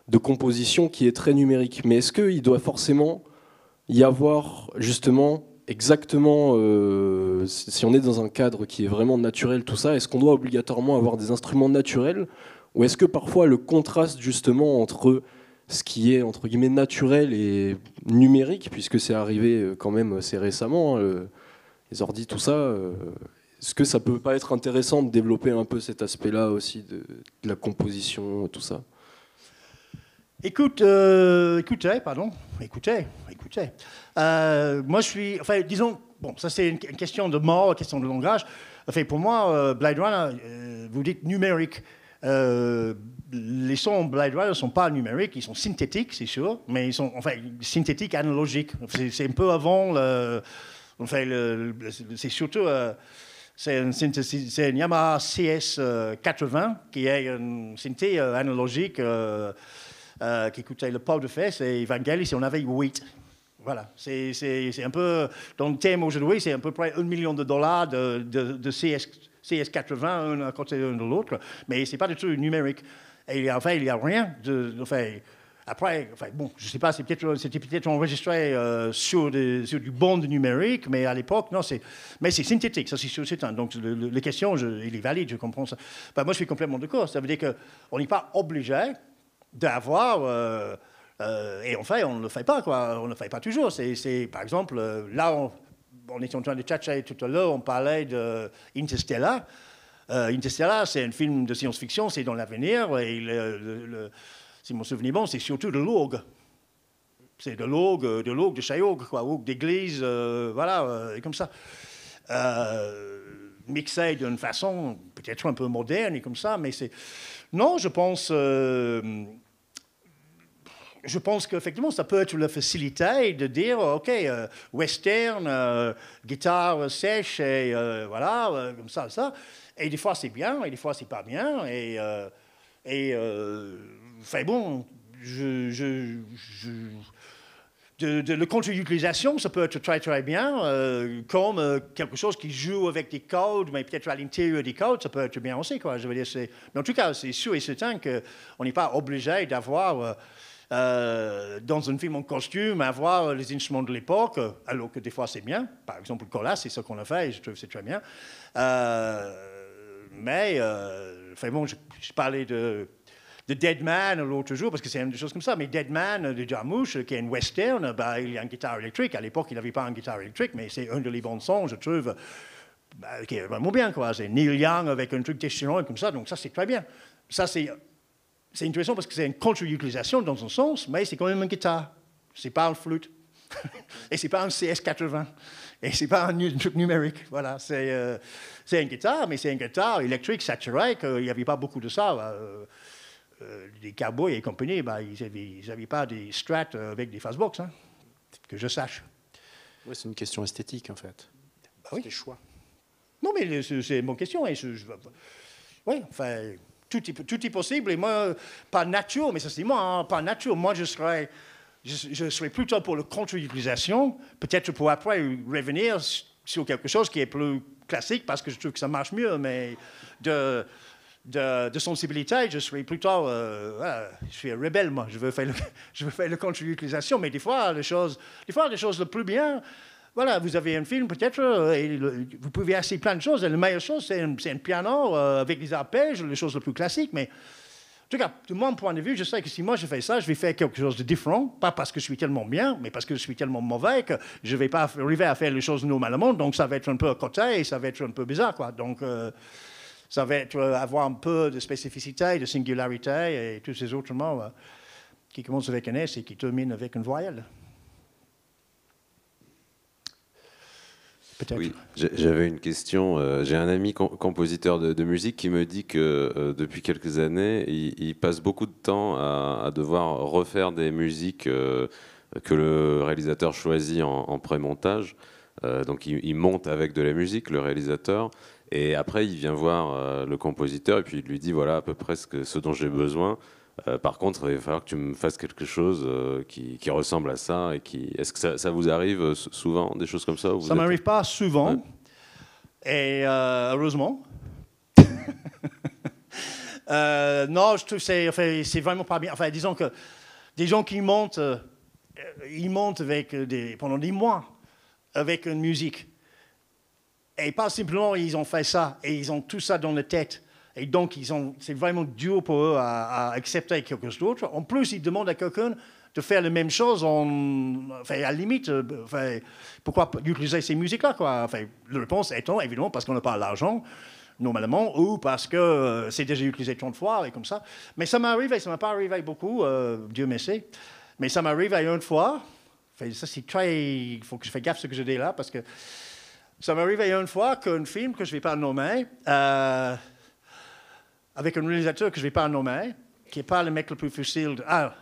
E: de composition qui est très numérique. Mais est-ce qu'il doit forcément y avoir, justement, exactement, si on est dans un cadre qui est vraiment naturel, tout ça, est-ce qu'on doit obligatoirement avoir des instruments naturels, ou est-ce que parfois le contraste, justement, entre ce qui est entre guillemets naturel et numérique, puisque c'est arrivé quand même assez récemment, les ordi, tout ça. Est-ce que ça peut pas être intéressant de développer un peu cet aspect-là aussi de la composition, tout ça?
C: Écoutez. Moi, je suis... Enfin, disons... Bon, ça, c'est une question de mort, une question de langage. Enfin, pour moi, Blade Runner, vous dites numérique. Les sons Blade Runner ne sont pas numériques, ils sont synthétiques, c'est sûr, mais ils sont synthétiques analogiques. C'est un peu avant c'est surtout c'est un Yamaha CS80 qui est une synthé analogique qui coûtait le pot de fesses, et Vangelis, on avait 8. Voilà, c'est un peu, dans le thème aujourd'hui, c'est à peu près $1 million de CS80, un à côté de l'autre, mais ce n'est pas du tout numérique. Et enfin, il n'y a rien de... Après, bon, je ne sais pas, c'était peut-être enregistré sur du bond numérique, mais à l'époque, non, mais c'est synthétique, ça c'est sûr, c'est un. Donc, les questions, il est valide, je comprends ça. Moi, je suis complètement d'accord. Ça veut dire qu'on n'est pas obligé d'avoir... et enfin, on ne le fait pas, quoi. On ne le fait pas toujours. Par exemple, là, on était en train de chercher tout à l'heure, on parlait d'Interstellar. Interstellar, c'est un film de science-fiction, c'est dans l'avenir, et si mon souvenir bon, c'est surtout de l'orgue. C'est de l'orgue de Chaillot, quoi, orgue d'église, voilà, et comme ça. Mixé d'une façon peut-être un peu moderne et comme ça, mais c'est... Non, je pense qu'effectivement, ça peut être la facilité de dire, OK, western, guitare sèche, et voilà, comme ça, ça. Et des fois, c'est bien, et des fois, c'est pas bien. Enfin bon, le contre-utilisation, ça peut être très, très bien, comme quelque chose qui joue avec des codes, mais peut-être à l'intérieur des codes, ça peut être bien aussi, quoi. Je veux dire, mais en tout cas, c'est sûr et certain qu'on n'est pas obligé d'avoir... dans un film en costume, avoir les instruments de l'époque, alors que des fois c'est bien. Par exemple, Colas, c'est ce qu'on a fait et je trouve que c'est très bien. Mais, enfin bon, je parlais de Dead Man l'autre jour, parce que c'est une des choses comme ça, mais Dead Man de Jarmusch, qui est un western, bah, il y a une guitare électrique. À l'époque, il n'avait pas une guitare électrique, mais c'est un des bons sons, je trouve, qui est vraiment bien, quoi. C'est Neil Young avec un truc déchirant comme ça, donc ça, c'est très bien. Ça, c'est intéressant parce que c'est une contre-utilisation dans un sens, mais c'est quand même une guitare. C'est pas une flûte. Et c'est pas un CS80. Et c'est pas un truc numérique. Voilà, c'est une guitare, mais c'est une guitare électrique saturée, qu'il n'y avait pas beaucoup de ça. Les cowboys et compagnie, bah, ils n'avaient pas des strats avec des fastbox, hein, que je sache.
B: Oui, c'est une question esthétique, en fait.
C: Bah, oui.
B: C'est des choix.
C: Non, mais c'est une bonne question. Oui, enfin... Tout est possible, et moi, par nature, mais ça c'est moi, hein, par nature, moi je serais plutôt pour la contre-utilisation, peut-être pour après revenir sur quelque chose qui est plus classique, parce que je trouve que ça marche mieux, mais de sensibilité, je serais plutôt, voilà, je suis un rebelle, moi, je veux faire la contre-utilisation, mais des fois, les choses le plus bien... Voilà, vous avez un film peut-être, et vous pouvez essayer plein de choses. Et la meilleure chose, c'est un piano avec des arpèges, les choses les plus classiques. Mais en tout cas, de mon point de vue, je sais que si moi je fais ça, je vais faire quelque chose de différent. Pas parce que je suis tellement bien, mais parce que je suis tellement mauvais que je ne vais pas arriver à faire les choses normalement. Donc ça va être un peu à côté et ça va être un peu bizarre, quoi. Donc ça va être avoir un peu de spécificité, de singularité et tous ces autres mots qui commencent avec un S et qui terminent avec une voyelle. Peut-être.
F: Oui, j'avais une question. J'ai un ami compositeur de musique qui me dit que depuis quelques années, il passe beaucoup de temps à devoir refaire des musiques que le réalisateur choisit en pré-montage. Donc il monte avec de la musique, le réalisateur, et après il vient voir le compositeur et puis il lui dit voilà à peu près ce dont j'ai besoin. Par contre, il va falloir que tu me fasses quelque chose qui ressemble à ça. Est-ce que ça vous arrive souvent, des choses comme ça?
C: Ça ne m'arrive pas souvent, ouais. Et heureusement. Non, je trouve que c'est vraiment pas bien. Enfin, disons que des gens qui montent, ils montent pendant des mois avec une musique. Et pas simplement ils ont fait ça et ils ont tout ça dans la tête. Et donc, c'est vraiment dur pour eux à accepter quelque chose d'autre. En plus, ils demandent à quelqu'un de faire la même chose. À la limite, pourquoi utiliser ces musiques-là, quoi? Enfin, la réponse étant, évidemment, parce qu'on n'a pas l'argent, normalement, ou parce que c'est déjà utilisé 30 fois, et comme ça. Mais ça m'est arrivé, ça ne m'a pas arrivé beaucoup, Dieu merci. Mais ça m'est arrivé une fois. Enfin, ça, c'est très... Il faut que je fasse gaffe à ce que je dis là, parce que ça m'est arrivé une fois qu'un film que je ne vais pas nommer... avec un réalisateur que je ne vais pas nommer, qui n'est pas le mec le plus facile,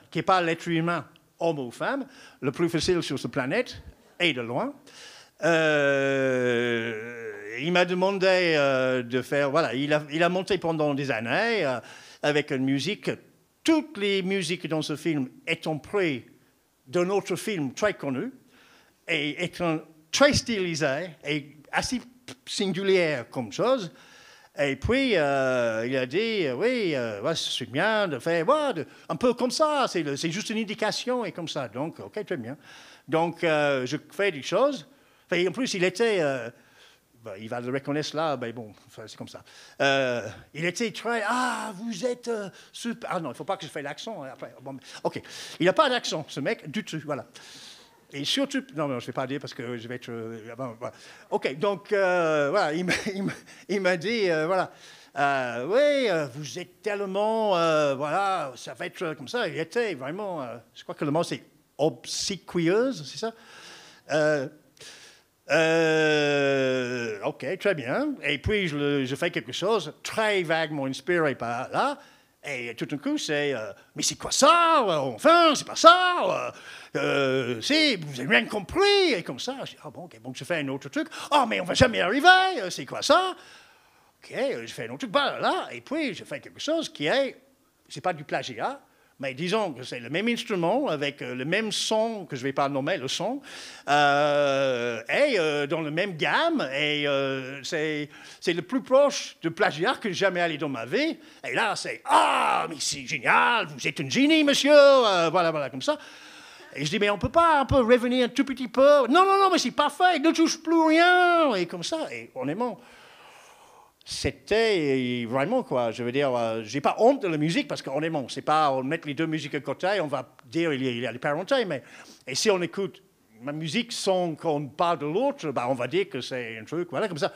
C: qui n'est pas l'être humain, homme ou femme, le plus facile sur cette planète, et de loin. Il m'a demandé de faire... Voilà, il a monté pendant des années avec une musique. Toutes les musiques dans ce film étant prises d'un autre film très connu et étant très stylisées et assez singulières comme chose. Et puis, il a dit, oui, c'est bien de faire, un peu comme ça, c'est juste une indication et comme ça. Donc, OK, très bien. Donc, je fais des choses. En plus, il était, il va le reconnaître là, mais bon, c'est comme ça. Il était très, vous êtes super. Ah non, il ne faut pas que je fasse l'accent. Après. Bon, OK, il n'a pas d'accent, ce mec, du tout, voilà. Et surtout, non, je ne vais pas dire parce que je vais être... voilà. OK, donc, voilà, il m'a dit, voilà, oui, vous êtes tellement, voilà, ça va être comme ça. Il était vraiment, je crois que le mot c'est obséquieuse, c'est ça? OK, très bien. Et puis, je fais quelque chose très vaguement inspiré par là. Et tout d'un coup, c'est mais c'est quoi ça? Enfin, c'est pas ça. Vous n'avez rien compris. Et comme ça, je dis, ah bon, OK, bon, je fais un autre truc. Ah, mais on va jamais y arriver. C'est quoi ça? OK, je fais un autre truc. Bah, là, et puis, je fais quelque chose qui est, c'est pas du plagiat, mais disons que c'est le même instrument avec le même son, que je ne vais pas nommer le son, et dans la même gamme. Et c'est le plus proche de plagiat que j'ai jamais allé dans ma vie. Et là, c'est « Ah, mais c'est génial, vous êtes un génie, monsieur !» Voilà, comme ça. Et je dis « Mais on ne peut pas un peu revenir un tout petit peu ?»« Non, mais c'est parfait, ne touche plus rien !» Et comme ça, et honnêtement... C'était vraiment quoi, je veux dire, j'ai pas honte de la musique parce qu'honnêtement, c'est pas on met les deux musiques à côté, on va dire il y a les parentés, mais et si on écoute ma musique sans qu'on parle de l'autre, bah on va dire que c'est un truc, voilà comme ça.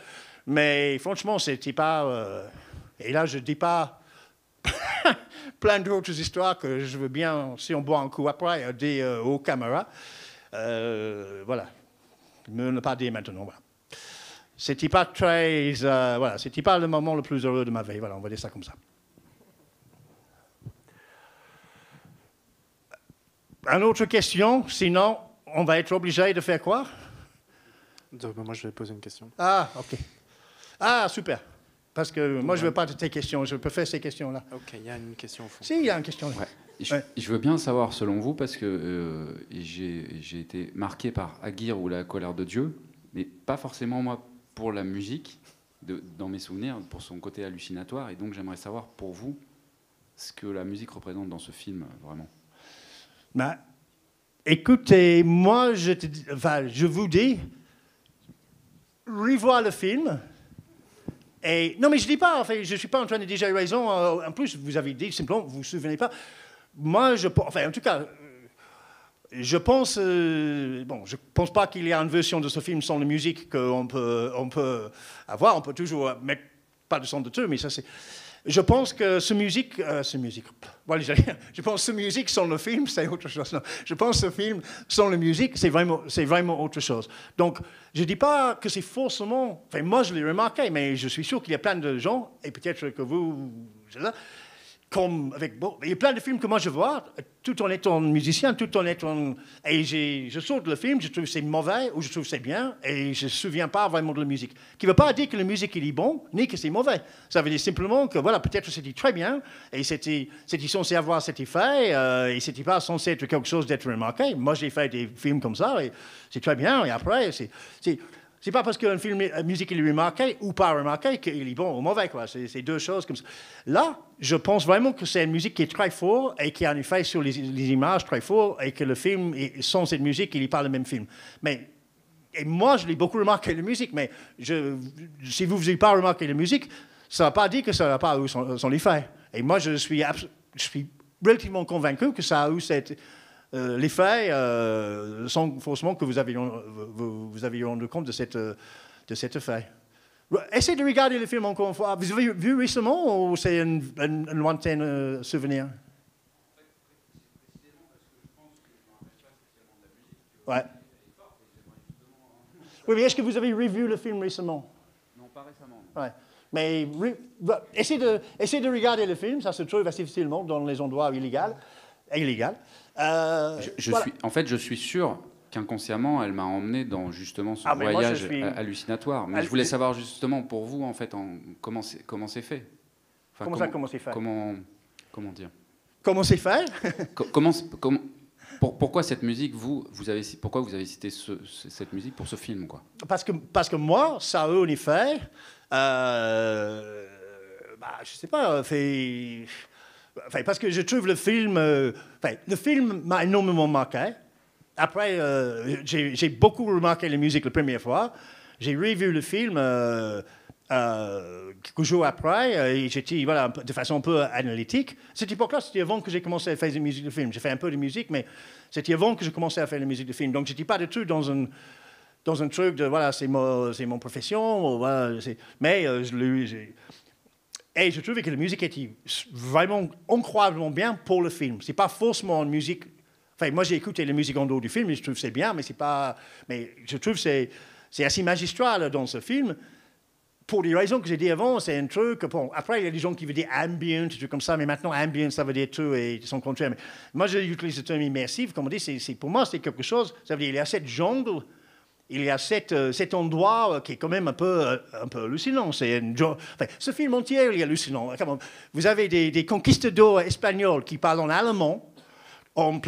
C: Mais franchement, c'était pas. Et là, je dis pas plein d'autres histoires que je veux bien, si on boit un coup après, dire aux caméras. Voilà, ne pas dire maintenant. Voilà. C'était pas très, voilà, c'était pas le moment le plus heureux de ma vie. Voilà, on va dire ça comme ça. Une autre question, sinon on va être obligé de faire quoi?
B: Moi, je vais poser une question.
C: Ah, OK. Ah, super. Parce que moi, je ne veux pas de tes questions. Je peux faire ces questions-là.
B: OK, il y a une question au fond.
C: Si, il y a une question.
G: Ouais. Je veux bien savoir, selon vous, parce que j'ai été marqué par Aguirre ou la colère de Dieu, mais pas forcément moi pour la musique, dans mes souvenirs, pour son côté hallucinatoire. Et donc, j'aimerais savoir, pour vous, ce que la musique représente dans ce film, vraiment.
C: Ben, écoutez, moi, je vous dis, revoir le film. Et, non, mais je ne dis pas, enfin, je ne suis pas en train de dire j'ai raison. En plus, vous avez dit simplement, vous ne vous souvenez pas. Moi, en tout cas... Je pense, bon, je pense pas qu'il y ait une version de ce film sans la musique qu'on peut avoir. On peut toujours mettre pas de son de tout, mais ça c'est. Je pense que ce musique, voilà, je pense que ce musique sans le film, c'est autre chose. Non, je pense que ce film sans la musique, c'est vraiment autre chose. Donc, je dis pas que c'est forcément. Enfin, moi, je l'ai remarqué, mais je suis sûr qu'il y a plein de gens, et peut-être que vous, comme avec il y a plein de films que moi je vois, tout en étant musicien, tout en étant et je saute le film, je trouve que c'est mauvais ou je trouve que c'est bien et je me souviens pas vraiment de la musique. Qui ne veut pas dire que la musique il est bon ni que c'est mauvais. Ça veut dire simplement que voilà peut-être c'était très bien et c'était censé avoir cet effet et c'était pas censé être quelque chose d'être remarqué. Moi j'ai fait des films comme ça et c'est très bien et après c'est pas parce qu'un film musique est remarqué ou pas remarqué qu'il est bon ou mauvais, quoi. C'est deux choses comme ça. Là, je pense vraiment que c'est une musique qui est très forte et qui a un effet sur les images très fort et que le film, sans cette musique, il n'est pas le même film. Et moi, je l'ai beaucoup remarqué, la musique, mais si vous n'avez pas remarqué la musique, ça ne veut pas dire que ça n'a pas eu son effet. Et moi, je suis relativement convaincu que ça a eu l'effet, sans forcément que vous avez rendu compte de cet effet. Essayez de regarder le film encore une fois. Vous avez vu récemment ou c'est un lointain souvenir? Ouais. Oui, mais est-ce que vous avez revu le film récemment?
G: Non, pas récemment.
C: Ouais. Mais essayez de regarder le film, ça se trouve assez facilement dans les endroits illégaux.
G: En fait, je suis sûr qu'inconsciemment, elle m'a emmené dans justement ce voyage hallucinatoire. Mais je voulais savoir justement pour vous, en fait, comment c'est fait. Enfin,
C: comment c'est fait?
G: Comment dire?
C: Comment c'est fait?
G: Pourquoi cette musique, pourquoi vous avez cité cette musique pour ce film, quoi?
C: Parce que moi, ça a eu un effet. Je sais pas. Parce que je trouve le film m'a énormément marqué. Après, j'ai beaucoup remarqué la musique la première fois. J'ai revu le film quelques jours après, et j'étais voilà, de façon un peu analytique. Cette époque-là, c'était avant que j'ai commencé à faire des musiques de film. J'ai fait un peu de musique, mais c'était avant que je commençais à faire la musique de film. Donc, je n'étais pas du tout dans un truc de, voilà, c'est mon profession, voilà, mais et je trouvais que la musique était vraiment incroyablement bien pour le film. C'est pas forcément une musique... Enfin, moi, j'ai écouté la musique en dehors du film, et je trouve que c'est bien, mais c'est pas... Mais je trouve que c'est assez magistral dans ce film. Pour des raisons que j'ai dit avant, c'est un truc... Bon, après, il y a des gens qui veulent dire ambient, des trucs comme ça, mais maintenant, ambient, ça veut dire tout et son contraire. Mais moi, j'utilise le terme immersif. Comme on dit, pour moi, c'est quelque chose... Ça veut dire, il y a cette jungle... Il y a cet endroit qui est quand même un peu hallucinant. Ce film entier, il est hallucinant. Vous avez des conquistadors espagnols qui parlent en allemand, en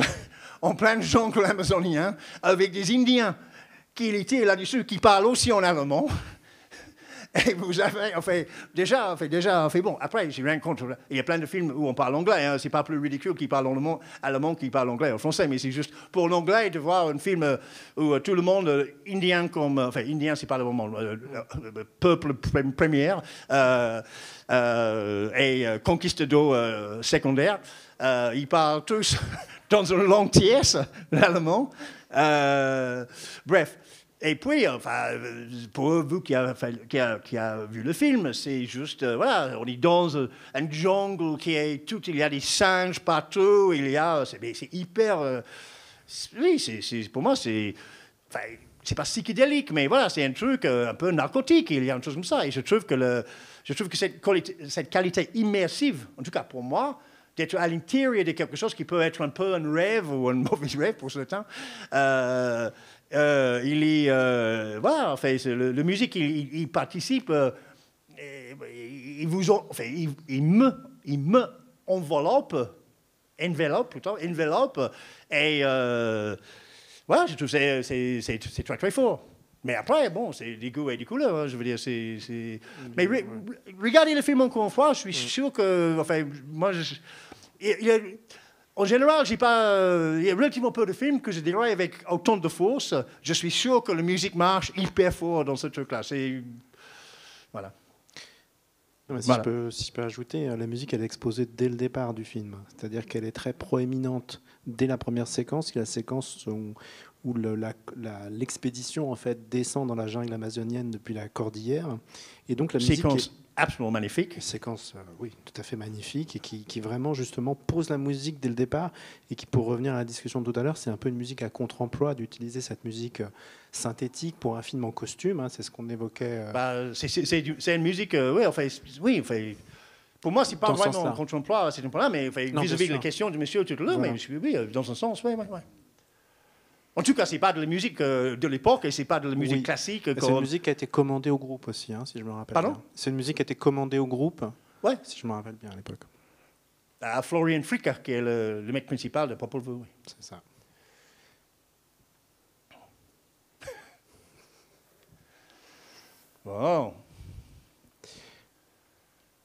C: plein jungle amazonien, avec des Indiens qui étaient là-dessus, qui parlent aussi en allemand. Et vous avez, déjà, bon, après, j'ai rien contre. Il y a plein de films où on parle anglais. Hein, c'est pas plus ridicule qu'ils parlent allemand qu'ils parlent anglais en français, mais c'est juste pour l'anglais de voir un film où tout le monde, indien indien, c'est pas le moment, peuple premier, et conquistador secondaire, ils parlent tous dans une langue tierce, l'allemand. Bref. Et puis, pour vous qui a vu le film, c'est juste, voilà, on est dans un jungle qui est tout, il y a des singes partout, c'est hyper, oui, pour moi, c'est pas psychédélique, mais voilà, c'est un truc un peu narcotique, il y a une chose comme ça, et je trouve que cette qualité immersive, en tout cas pour moi, d'être à l'intérieur de quelque chose qui peut être un peu un rêve ou un mauvais rêve pour certains, voilà, le musique, il participe, il me enveloppe, et voilà, je trouve que c'est très très fort. Mais après, bon, c'est des goûts et des couleurs, hein, je veux dire, Mais regardez le film encore une fois, je suis sûr que, moi, en général, il y a relativement peu de films que je dirais avec autant de force. Je suis sûr que la musique marche hyper fort dans ce truc-là. Voilà.
B: Si je peux ajouter, la musique, elle est exposée dès le départ du film. C'est-à-dire qu'elle est très proéminente dès la première séquence, qui est la séquence où l'expédition en fait descend dans la jungle amazonienne depuis la cordillère. Et donc la musique
C: séquence absolument magnifique.
B: Une séquence, oui, tout à fait magnifique, et qui vraiment justement pose la musique dès le départ, et qui, pour revenir à la discussion de tout à l'heure, c'est un peu une musique à contre-emploi d'utiliser cette musique synthétique pour un film en costume. Hein, c'est ce qu'on évoquait.
C: C'est une musique, oui, pour moi, c'est pas vraiment un contre-emploi, c'est un problème, mais vis-à-vis de la question du monsieur tout à l'heure, voilà. Mais oui, dans un sens, oui. En tout cas, c'est pas de la musique de l'époque, et c'est pas de la musique classique.
B: C'est une musique qui a été commandée au groupe aussi, hein, si je me rappelle
C: Pardon
B: bien. C'est une musique qui a été commandée au groupe,
C: ouais.
B: Si je me rappelle bien à l'époque.
C: À Florian Fricker, qui est le mec principal de Popol Vuh. Oui.
B: C'est ça.
C: Bon.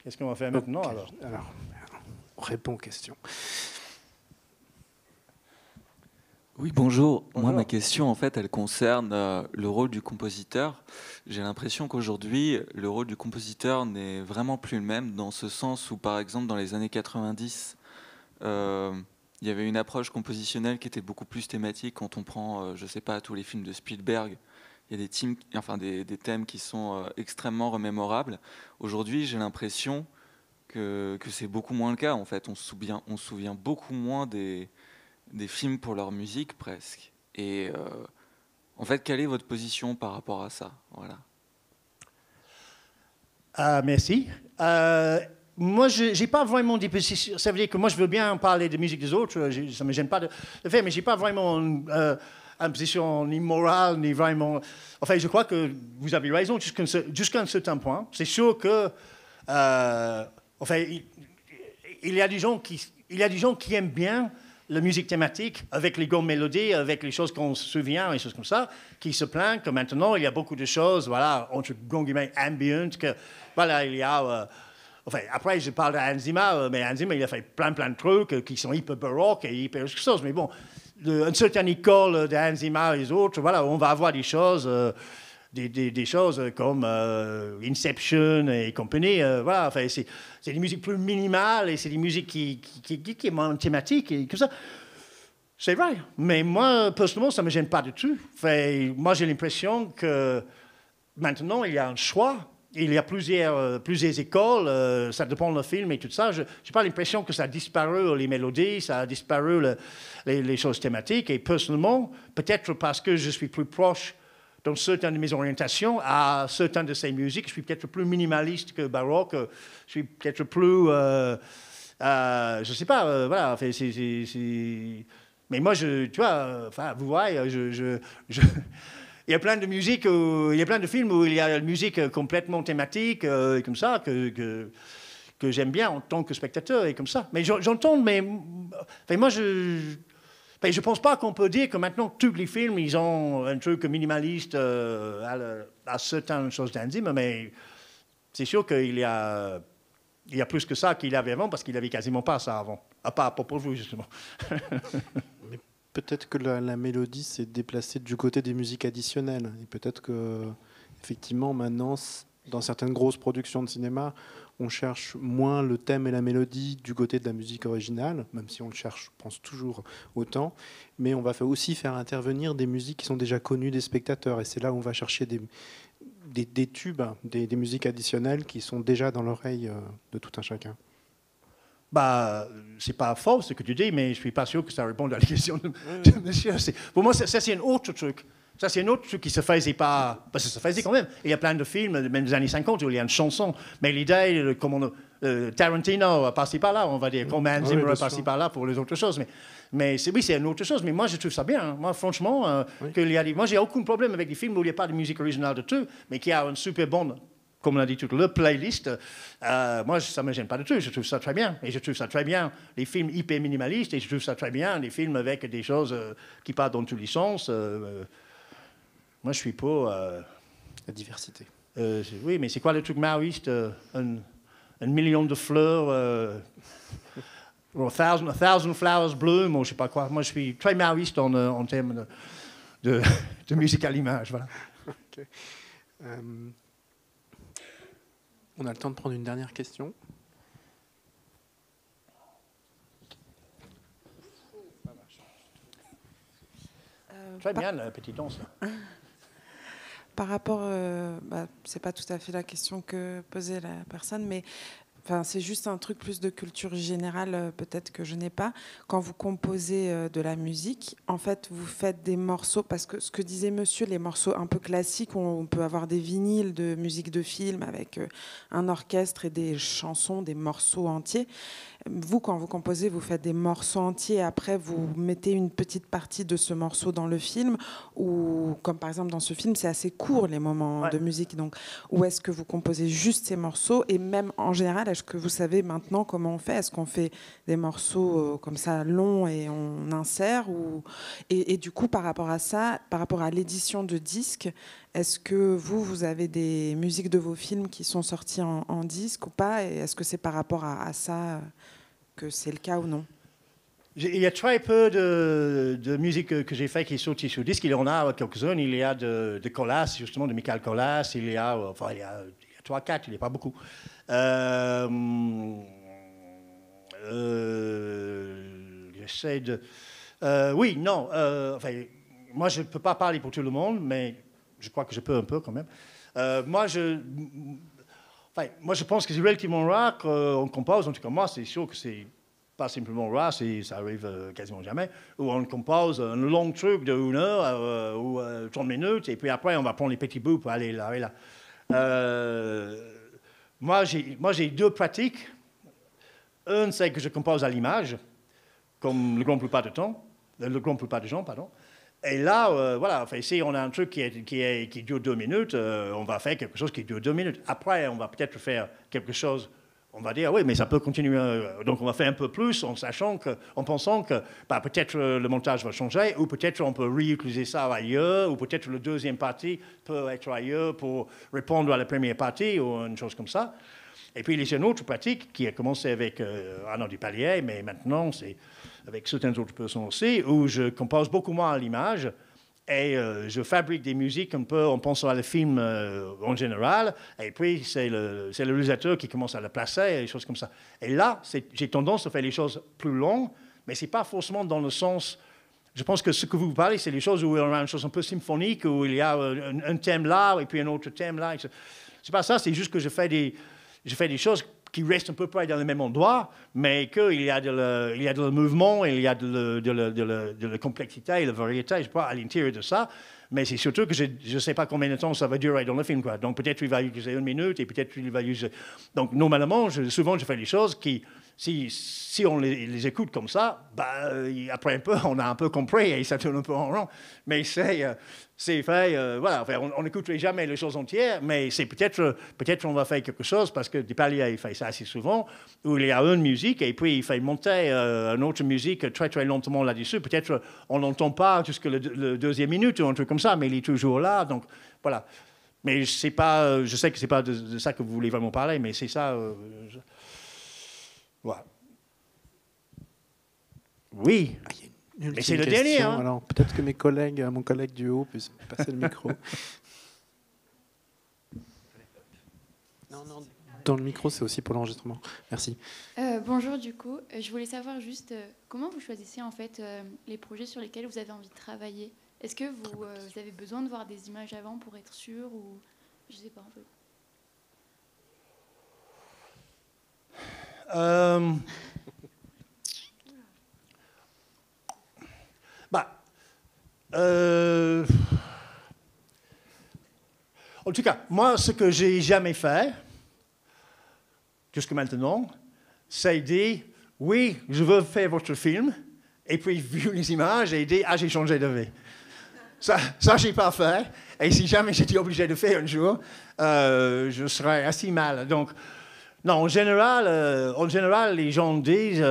C: Qu'est-ce qu'on va faire maintenant, alors,
B: on répond aux questions.
H: Oui, bonjour. Moi, ma question, en fait, elle concerne le rôle du compositeur. J'ai l'impression qu'aujourd'hui, le rôle du compositeur n'est vraiment plus le même, dans ce sens où, par exemple, dans les années 90, il y avait une approche compositionnelle qui était beaucoup plus thématique. Quand on prend, je ne sais pas, tous les films de Spielberg, il y a des thèmes qui sont extrêmement remémorables. Aujourd'hui, j'ai l'impression que c'est beaucoup moins le cas. En fait, on se souvient beaucoup moins des films pour leur musique, presque. Et en fait, quelle est votre position par rapport à ça? Voilà.
C: Merci. Moi, je n'ai pas vraiment des positions. Ça veut dire que moi, je veux bien parler de musique des autres. Ça ne me gêne pas de le faire, mais je n'ai pas vraiment une position ni morale, ni vraiment... Enfin, je crois que vous avez raison jusqu'à un certain point. C'est sûr que... il y a des gens qui aiment bien la musique thématique, avec les grandes mélodies, avec les choses qu'on se souvient, et choses comme ça, qui se plaignent que maintenant, il y a beaucoup de choses, voilà, entre grands guillemets, ambient, que, voilà, il y a... après, je parle de Hans Zimmer, mais Hans Zimmer, il a fait plein de trucs qui sont hyper baroques et hyper quelque chose, mais bon, une certaine école de Hans Zimmer et les autres, voilà, on va avoir des choses des choses comme Inception et compagnie. Voilà, enfin, c'est des musiques plus minimales et c'est des musiques qui sont moins thématiques et comme ça. C'est vrai, mais moi, personnellement, ça ne me gêne pas du tout. Enfin, moi, j'ai l'impression que maintenant, il y a un choix. Il y a plusieurs écoles, ça dépend du film et tout ça. Je n'ai pas l'impression que ça a disparu, les mélodies, ça a disparu les choses thématiques. Et personnellement, peut-être parce que je suis plus proche dans certaines de mes orientations à certaines de ces musiques, je suis peut-être plus minimaliste que baroque, je suis peut-être plus... je ne sais pas, voilà, enfin, mais moi, tu vois, enfin, vous voyez, il y a plein de musiques, il y a plein de films où il y a une musique complètement thématique, comme ça, que j'aime bien en tant que spectateur, et comme ça. Mais j'entends, mais enfin, moi, je pense pas qu'on peut dire que maintenant, tous les films, ils ont un truc minimaliste à certaines choses d'intime, mais c'est sûr qu'il y a plus que ça qu'il y avait avant, parce qu'il n'y avait quasiment pas ça avant, à part pour vous, justement.
B: Mais peut-être que la mélodie s'est déplacée du côté des musiques additionnelles. Et peut-être que, effectivement, maintenant, dans certaines grosses productions de cinéma, on cherche moins le thème et la mélodie du côté de la musique originale, même si on le cherche, je pense, toujours autant. Mais on va aussi faire intervenir des musiques qui sont déjà connues des spectateurs. Et c'est là où on va chercher des tubes, des musiques additionnelles qui sont déjà dans l'oreille de tout un chacun.
C: Bah, c'est pas faux ce que tu dis, mais je suis pas sûr que ça réponde à la question de monsieur. Pour moi, ça c'est un autre truc. Ça, c'est un autre truc qui se faisait pas... Parce que ça se faisait quand même. Il y a plein de films, même des années 50, où il y a une chanson. Mais l'idée, comme Tarantino a passé par là, on va dire. Comme Hans Zimmer a passé par là pour les autres choses. Mais oui, c'est une autre chose. Mais moi, je trouve ça bien. Moi, franchement, moi, j'ai aucun problème avec des films où il n'y a pas de musique originale de tout, mais qui a une super bonne, comme on a dit tout à l'heure, playlist. Moi, ça ne me gêne pas du tout. Je trouve ça très bien. Et je trouve ça très bien, les films hyper minimalistes. Et je trouve ça très bien, les films avec des choses qui partent dans tous les sens. Moi, je suis pour...
B: la diversité.
C: Oui, mais c'est quoi le truc maoïste? Un million de fleurs... a thousand flowers bloom, ou je ne sais pas quoi. Moi, je suis très maoïste en termes de musique à l'image. Voilà.
B: Okay. On a le temps de prendre une dernière question.
C: Très bien, la petite danse.
D: Par rapport, c'est pas tout à fait la question que posait la personne, mais c'est juste un truc plus de culture générale, peut-être que je n'ai pas. Quand vous composez de la musique, en fait, vous faites des morceaux, parce que ce que disait monsieur, les morceaux un peu classiques, on peut avoir des vinyles de musique de film avec un orchestre et des chansons, des morceaux entiers. Vous, quand vous composez, vous faites des morceaux entiers, après vous mettez une petite partie de ce morceau dans le film, ou comme par exemple dans ce film, c'est assez court les moments de musique, donc ou est-ce que vous composez juste ces morceaux, et même en général, est-ce que vous savez maintenant comment on fait? Est-ce qu'on fait des morceaux comme ça longs et on insère, et du coup par rapport à ça, par rapport à l'édition de disques, est-ce que vous avez des musiques de vos films qui sont sorties en disque ou pas, et est-ce que c'est par rapport à ça que c'est le cas ou non?
C: Il y a très peu de musique que j'ai fait qui est sortie sur disque. Il y en a quelques-unes. Il y a de Colas, justement, de Michael Colas. Il y a 3-4, il n'y a pas beaucoup. J'essaie de... oui, non. Moi, je ne peux pas parler pour tout le monde, mais je crois que je peux un peu quand même. Moi, je pense que c'est relativement rare qu'on compose. En tout cas, moi, c'est sûr que c'est pas simplement rare, ça arrive quasiment jamais, où on compose un long truc de 1 heure ou 30 minutes, et puis après, on va prendre les petits bouts pour aller là et là. Moi, j'ai 2 pratiques. Un, c'est que je compose à l'image, comme le grand plupart du temps, pardon. Et là, voilà, si on a un truc qui dure 2 minutes, on va faire quelque chose qui dure 2 minutes. Après, on va peut-être faire quelque chose, on va dire, oui, mais ça peut continuer. Donc, on va faire un peu plus en pensant que peut-être le montage va changer, ou peut-être on peut réutiliser ça ailleurs, ou peut-être la deuxième partie peut être ailleurs pour répondre à la première partie, ou une chose comme ça. Et puis, il y a une autre pratique qui a commencé avec Arnaud Dupalier, mais maintenant, c'est avec certaines autres personnes aussi, où je compose beaucoup moins à l'image Et je fabrique des musiques un peu en pensant à le film en général. Et puis, c'est le réalisateur qui commence à le placer et des choses comme ça. Et là, j'ai tendance à faire les choses plus longues, mais ce n'est pas forcément dans le sens... Je pense que ce que vous parlez, c'est les choses où on a une chose un peu symphonique, où il y a un thème là et puis un autre thème là. C'est pas ça, c'est juste que je fais des choses qui restent un peu près dans le même endroit, mais qu'il y a de mouvement, il y a de la complexité et de la variété, je crois, à l'intérieur de ça. Mais c'est surtout que je ne sais pas combien de temps ça va durer dans le film, quoi. Donc peut-être il va user 1 minute et peut-être il va user... Donc normalement, souvent je fais des choses qui... Si on les écoute comme ça, bah, après un peu, on a un peu compris et ça tourne un peu en rond. Mais c'est fait, voilà, enfin, on n'écouterait jamais les choses entières, mais c'est peut-être on va faire quelque chose, parce que Despaliers, il fait ça assez souvent, où il y a une musique et puis il fait monter une autre musique très très lentement là-dessus. Peut-être on n'entend pas jusqu'à la deuxième minute ou un truc comme ça, mais il est toujours là, donc voilà. Mais je sais que c'est pas de ça que vous voulez vraiment parler, mais c'est ça... Voilà. Oui, mais c'est le dernier. Hein.
B: Alors peut-être que mon collègue du haut puisse passer le micro. Non, dans le micro, c'est aussi pour l'enregistrement. Merci.
I: Bonjour, du coup, je voulais savoir juste comment vous choisissez en fait les projets sur lesquels vous avez envie de travailler. Est-ce que vous avez besoin de voir des images avant pour être sûr, ou je sais pas en fait.
C: En tout cas, moi, ce que j'ai jamais fait, jusqu'à maintenant, c'est dire, oui, je veux faire votre film, et puis vu les images, et dire, ah, j'ai changé de vie. Ça j'ai pas fait, et si jamais j'étais obligé de faire un jour, je serais assez mal. Donc, non, en général, les gens disent,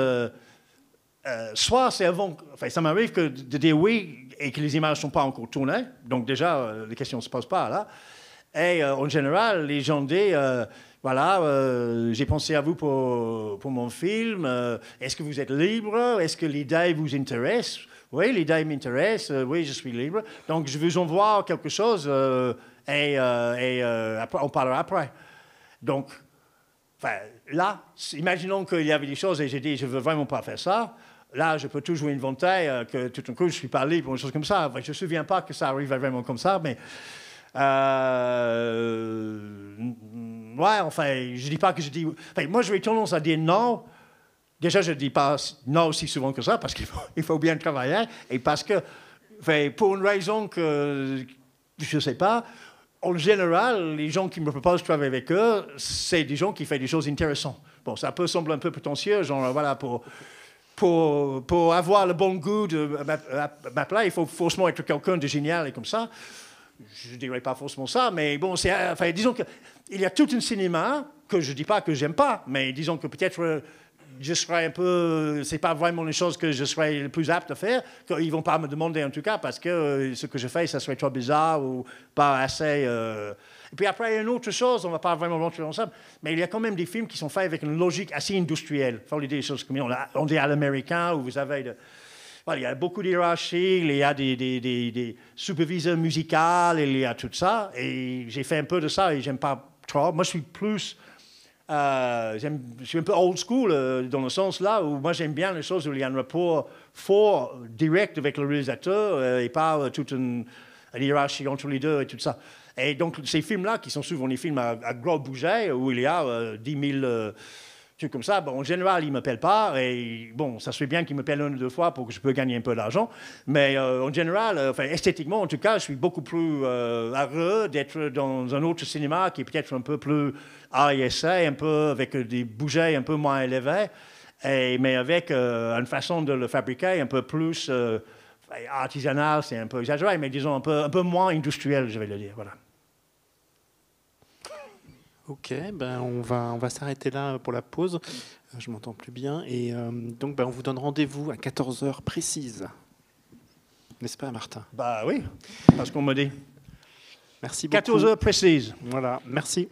C: soit c'est avant, enfin, ça m'arrive de dire oui et que les images ne sont pas encore tournées, donc déjà, les questions ne se posent pas là. Et en général, les gens disent, voilà, j'ai pensé à vous pour mon film, est-ce que vous êtes libre? Est-ce que l'idée vous intéresse? Oui, l'idée m'intéresse, oui, je suis libre. Donc, je vous envoie quelque chose et après, on parlera après. Donc, enfin, là, imaginons qu'il y avait des choses et j'ai dit, je ne veux vraiment pas faire ça. Là, je peux toujours inventer que tout d'un coup, je ne suis pas libre ou une chose comme ça. Enfin, je ne me souviens pas que ça arrivait vraiment comme ça, mais... ouais, enfin, je ne dis pas que je dis... Enfin, moi, j'aurais tendance à dire non. Déjà, je ne dis pas non aussi souvent que ça, parce qu'il faut bien travailler. Et parce que, enfin, pour une raison que je ne sais pas... En général, les gens qui me proposent de travailler avec eux, c'est des gens qui font des choses intéressantes. Bon, ça peut sembler un peu prétentieux, genre, voilà, pour avoir le bon goût de m'appeler, il faut forcément être quelqu'un de génial et comme ça. Je ne dirais pas forcément ça, mais bon, enfin, disons qu'il y a tout un cinéma que je ne dis pas que j'aime pas, mais disons que peut-être... je serais un peu... c'est pas vraiment les choses que je serais le plus apte à faire, qu'ils vont pas me demander en tout cas, parce que ce que je fais, ça serait trop bizarre ou pas assez... Et puis après, il y a une autre chose, on va pas vraiment rentrer ensemble, mais il y a quand même des films qui sont faits avec une logique assez industrielle. Il faut dire des choses comme on dit à l'américain, où vous avez... Voilà, il y a beaucoup d'hierarchie, il y a des superviseurs musicaux, il y a tout ça, et j'ai fait un peu de ça et j'aime pas trop. Moi, je suis plus... je suis un peu old school dans le sens là où moi j'aime bien les choses où il y a un rapport fort, direct avec le réalisateur et pas toute une hiérarchie entre les deux et tout ça. Et donc ces films-là, qui sont souvent des films à gros budget, où il y a 10 000 trucs comme ça, bon, en général, ils ne m'appellent pas. Et bon, ça serait bien qu'ils m'appellent 1 ou 2 fois pour que je puisse gagner un peu d'argent. Mais en général, enfin, esthétiquement, en tout cas, je suis beaucoup plus heureux d'être dans un autre cinéma qui est peut-être un peu plus AISA, un peu avec des budgets un peu moins élevés, mais avec une façon de le fabriquer un peu plus artisanale, c'est un peu exagéré, mais disons un peu moins industriel, je vais le dire. Voilà.
B: Ok, ben on va s'arrêter là pour la pause. Je m'entends plus bien. Et donc, ben, on vous donne rendez-vous à 14h précise. N'est-ce pas, Martin?
C: Bah oui, parce qu'on me dit.
B: Merci beaucoup.
C: 14h précise.
B: Voilà, merci.